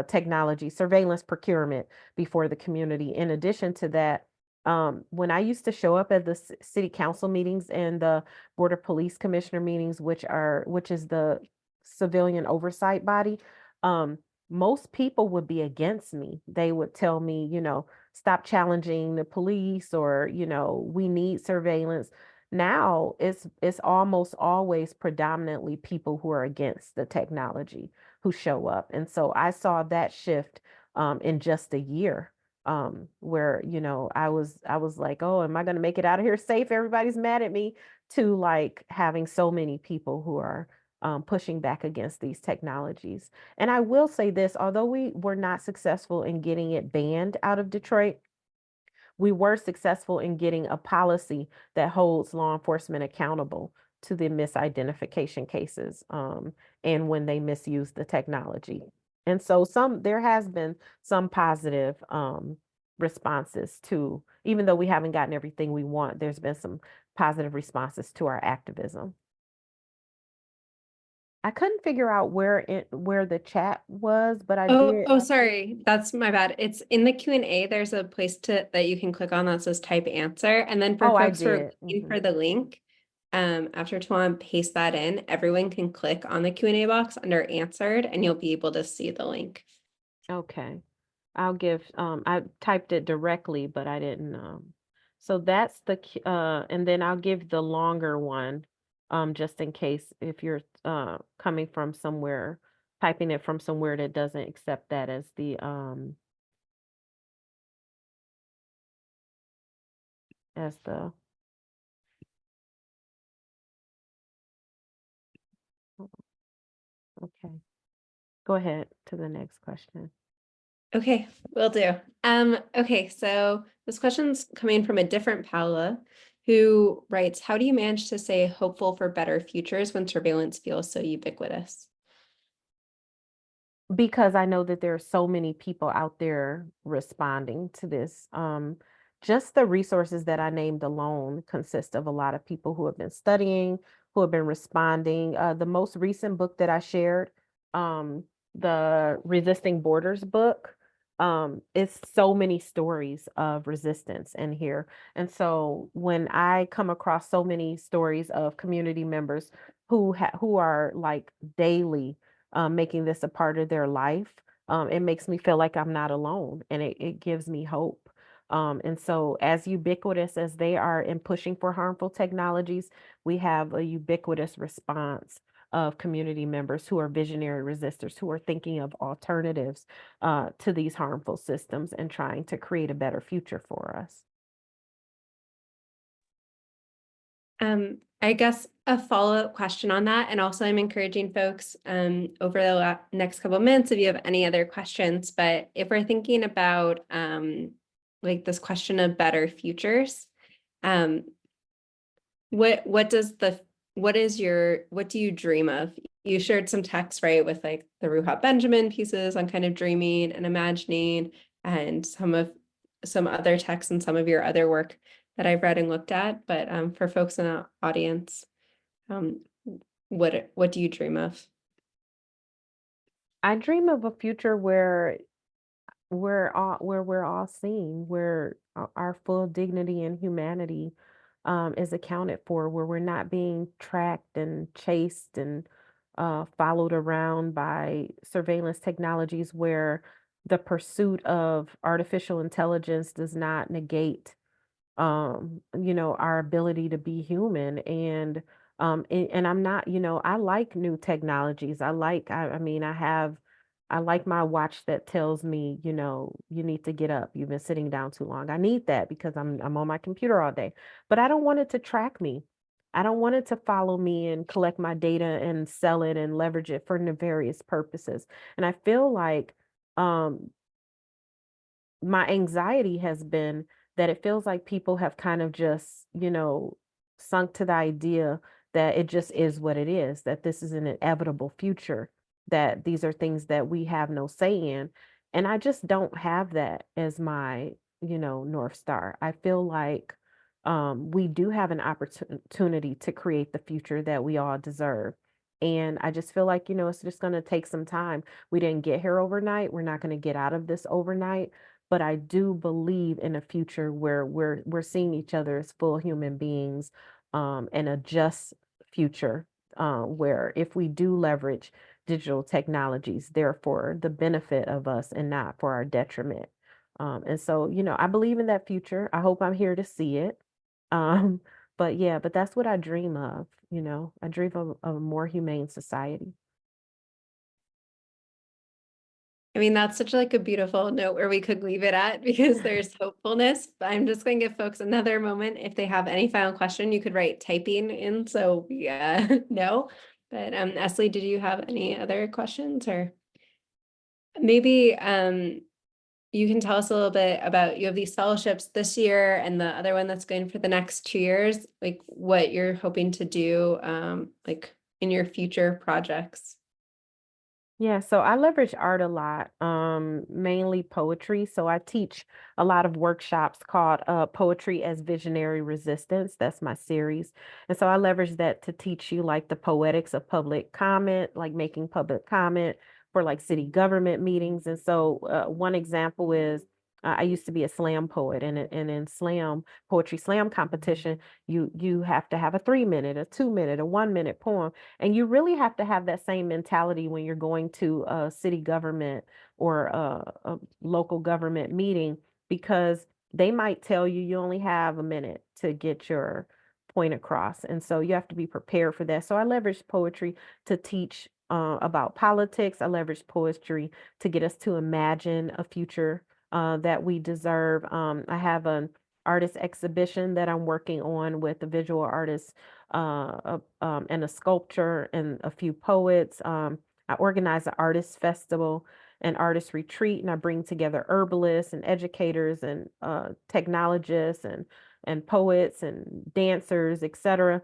technology, surveillance procurement before the community. In addition to that, when I used to show up at the city council meetings and the border police commissioner meetings, which is the civilian oversight body, most people would be against me. They would tell me, stop challenging the police, or, we need surveillance. Now it's almost always predominantly people who are against the technology who show up. And so I saw that shift in just a year, where, I was like, oh, am I going to make it out of here safe? Everybody's mad at me, to like having so many people who are pushing back against these technologies. And I will say this, although we were not successful in getting it banned out of Detroit, we were successful in getting a policy that holds law enforcement accountable to the misidentification cases and when they misuse the technology. And so there has been some positive responses to, even though we haven't gotten everything we want, there's been some positive responses to our activism. I couldn't figure out where the chat was, but I did. Oh, sorry, that's my bad. It's in the Q&A. There's a place that you can click on that says type answer, and then for I folks who are did. looking for the link, after Tawana pastes that in, everyone can click on the Q&A box under answered, and you'll be able to see the link. Okay. I'll give, I typed it directly, but I didn't, so that's and then I'll give the longer one, just in case if you're, coming from somewhere, typing it from somewhere that doesn't accept that as the, as the, okay. Go ahead to the next question. Okay, will do. Okay, so this question's coming from a different Paula, who writes, how do you manage to stay hopeful for better futures when surveillance feels so ubiquitous? Because I know that there are so many people out there responding to this. just the resources that I named alone consist of a lot of people who have been studying, who have been responding. The most recent book that I shared, the Resisting Borders book, it's so many stories of resistance in here. And so when I come across so many stories of community members who are like daily making this a part of their life, it makes me feel like I'm not alone, and it gives me hope. And so, as ubiquitous as they are in pushing for harmful technologies, we have a ubiquitous response of community members who are visionary resistors, who are thinking of alternatives to these harmful systems and trying to create a better future for us. I guess a follow-up question on that, and also I'm encouraging folks over the next couple of minutes if you have any other questions. But if we're thinking about like this question of better futures, what do you dream of? You shared some text, right, with like the Ruha Benjamin pieces on kind of dreaming and imagining, and some other texts and some of your other work that I've read and looked at. But for folks in the audience, what do you dream of? I dream of a future where we're all seen, where our full dignity and humanity is accounted for, where we're not being tracked and chased and followed around by surveillance technologies, where the pursuit of artificial intelligence does not negate our ability to be human. And I'm not, I like new technologies. I mean, I like my watch that tells me, you need to get up. You've been sitting down too long. I need that because I'm on my computer all day. But I don't want it to track me. I don't want it to follow me and collect my data and sell it and leverage it for nefarious purposes. And I feel like um my anxiety has been that it feels like people have kind of just, sunk to the idea that it just is what it is, that this is an inevitable future, that these are things that we have no say in. And I just don't have that as my, North Star. I feel like we do have an opportunity to create the future that we all deserve. And I just feel like, it's just going to take some time. We didn't get here overnight. We're not going to get out of this overnight, but I do believe in a future where we're seeing each other as full human beings, and a just future, where if we do leverage digital technologies, they're for the benefit of us and not for our detriment. And so, I believe in that future. I hope I'm here to see it. Um, but yeah, but that's what I dream of. I dream of a more humane society. I mean, that's such like a beautiful note where we could leave it at because there's hopefulness. But I'm just going to give folks another moment. If they have any final question, you could write typing in. So yeah, no. But Esley, did you have any other questions, or maybe you can tell us a little bit about, you have these fellowships this year and the other one that's going for the next 2 years, like what you're hoping to do like in your future projects. Yeah, so I leverage art a lot, mainly poetry. So I teach a lot of workshops called Poetry as Visionary Resistance. That's my series. And so I leverage that to teach you like the poetics of public comment, like making public comment for like city government meetings. And so one example is I used to be a slam poet, and in slam poetry slam competition, you have to have a 3 minute, a 2 minute, a 1 minute poem, and you really have to have that same mentality when you're going to a city government or a local government meeting, because they might tell you you only have a minute to get your point across. And so you have to be prepared for that. So I leverage poetry to teach about politics. I leverage poetry to get us to imagine a future that we deserve. I have an artist exhibition that I'm working on with a visual artist, and a sculptor and a few poets. I organize an artist festival and artist retreat, and I bring together herbalists and educators and technologists and poets and dancers, etc.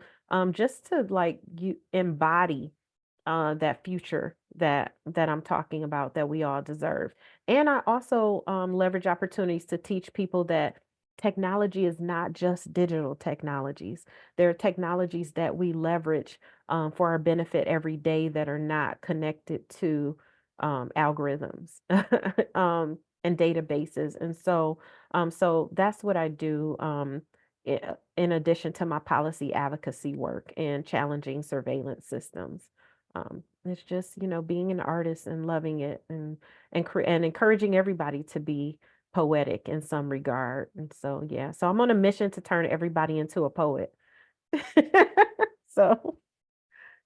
Just to like you embody that future that I'm talking about, that we all deserve. And I also leverage opportunities to teach people that technology is not just digital technologies. There are technologies that we leverage for our benefit every day that are not connected to algorithms and databases. And so that's what I do in addition to my policy advocacy work and challenging surveillance systems. It's just, being an artist and loving it and encouraging everybody to be poetic in some regard. And so, yeah, so I'm on a mission to turn everybody into a poet. So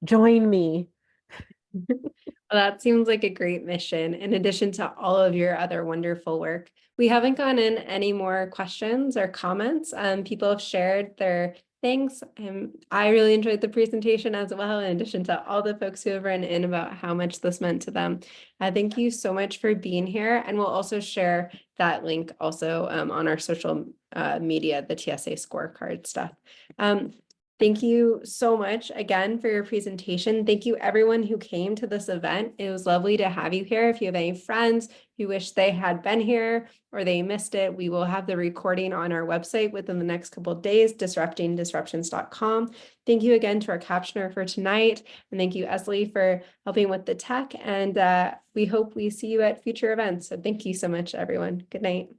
join me. Well, that seems like a great mission, in addition to all of your other wonderful work. We haven't gotten any more questions or comments. People have shared their thanks. I really enjoyed the presentation as well, in addition to all the folks who have written in about how much this meant to them. Thank you so much for being here. And we'll also share that link also on our social media, the TSA scorecard stuff. Thank you so much again for your presentation. Thank you everyone who came to this event. It was lovely to have you here. If you have any friends who wish they had been here or they missed it, we will have the recording on our website within the next couple of days, disruptingdisruptions.com. Thank you again to our captioner for tonight. And thank you, Esley, for helping with the tech. And we hope we see you at future events. So thank you so much, everyone. Good night.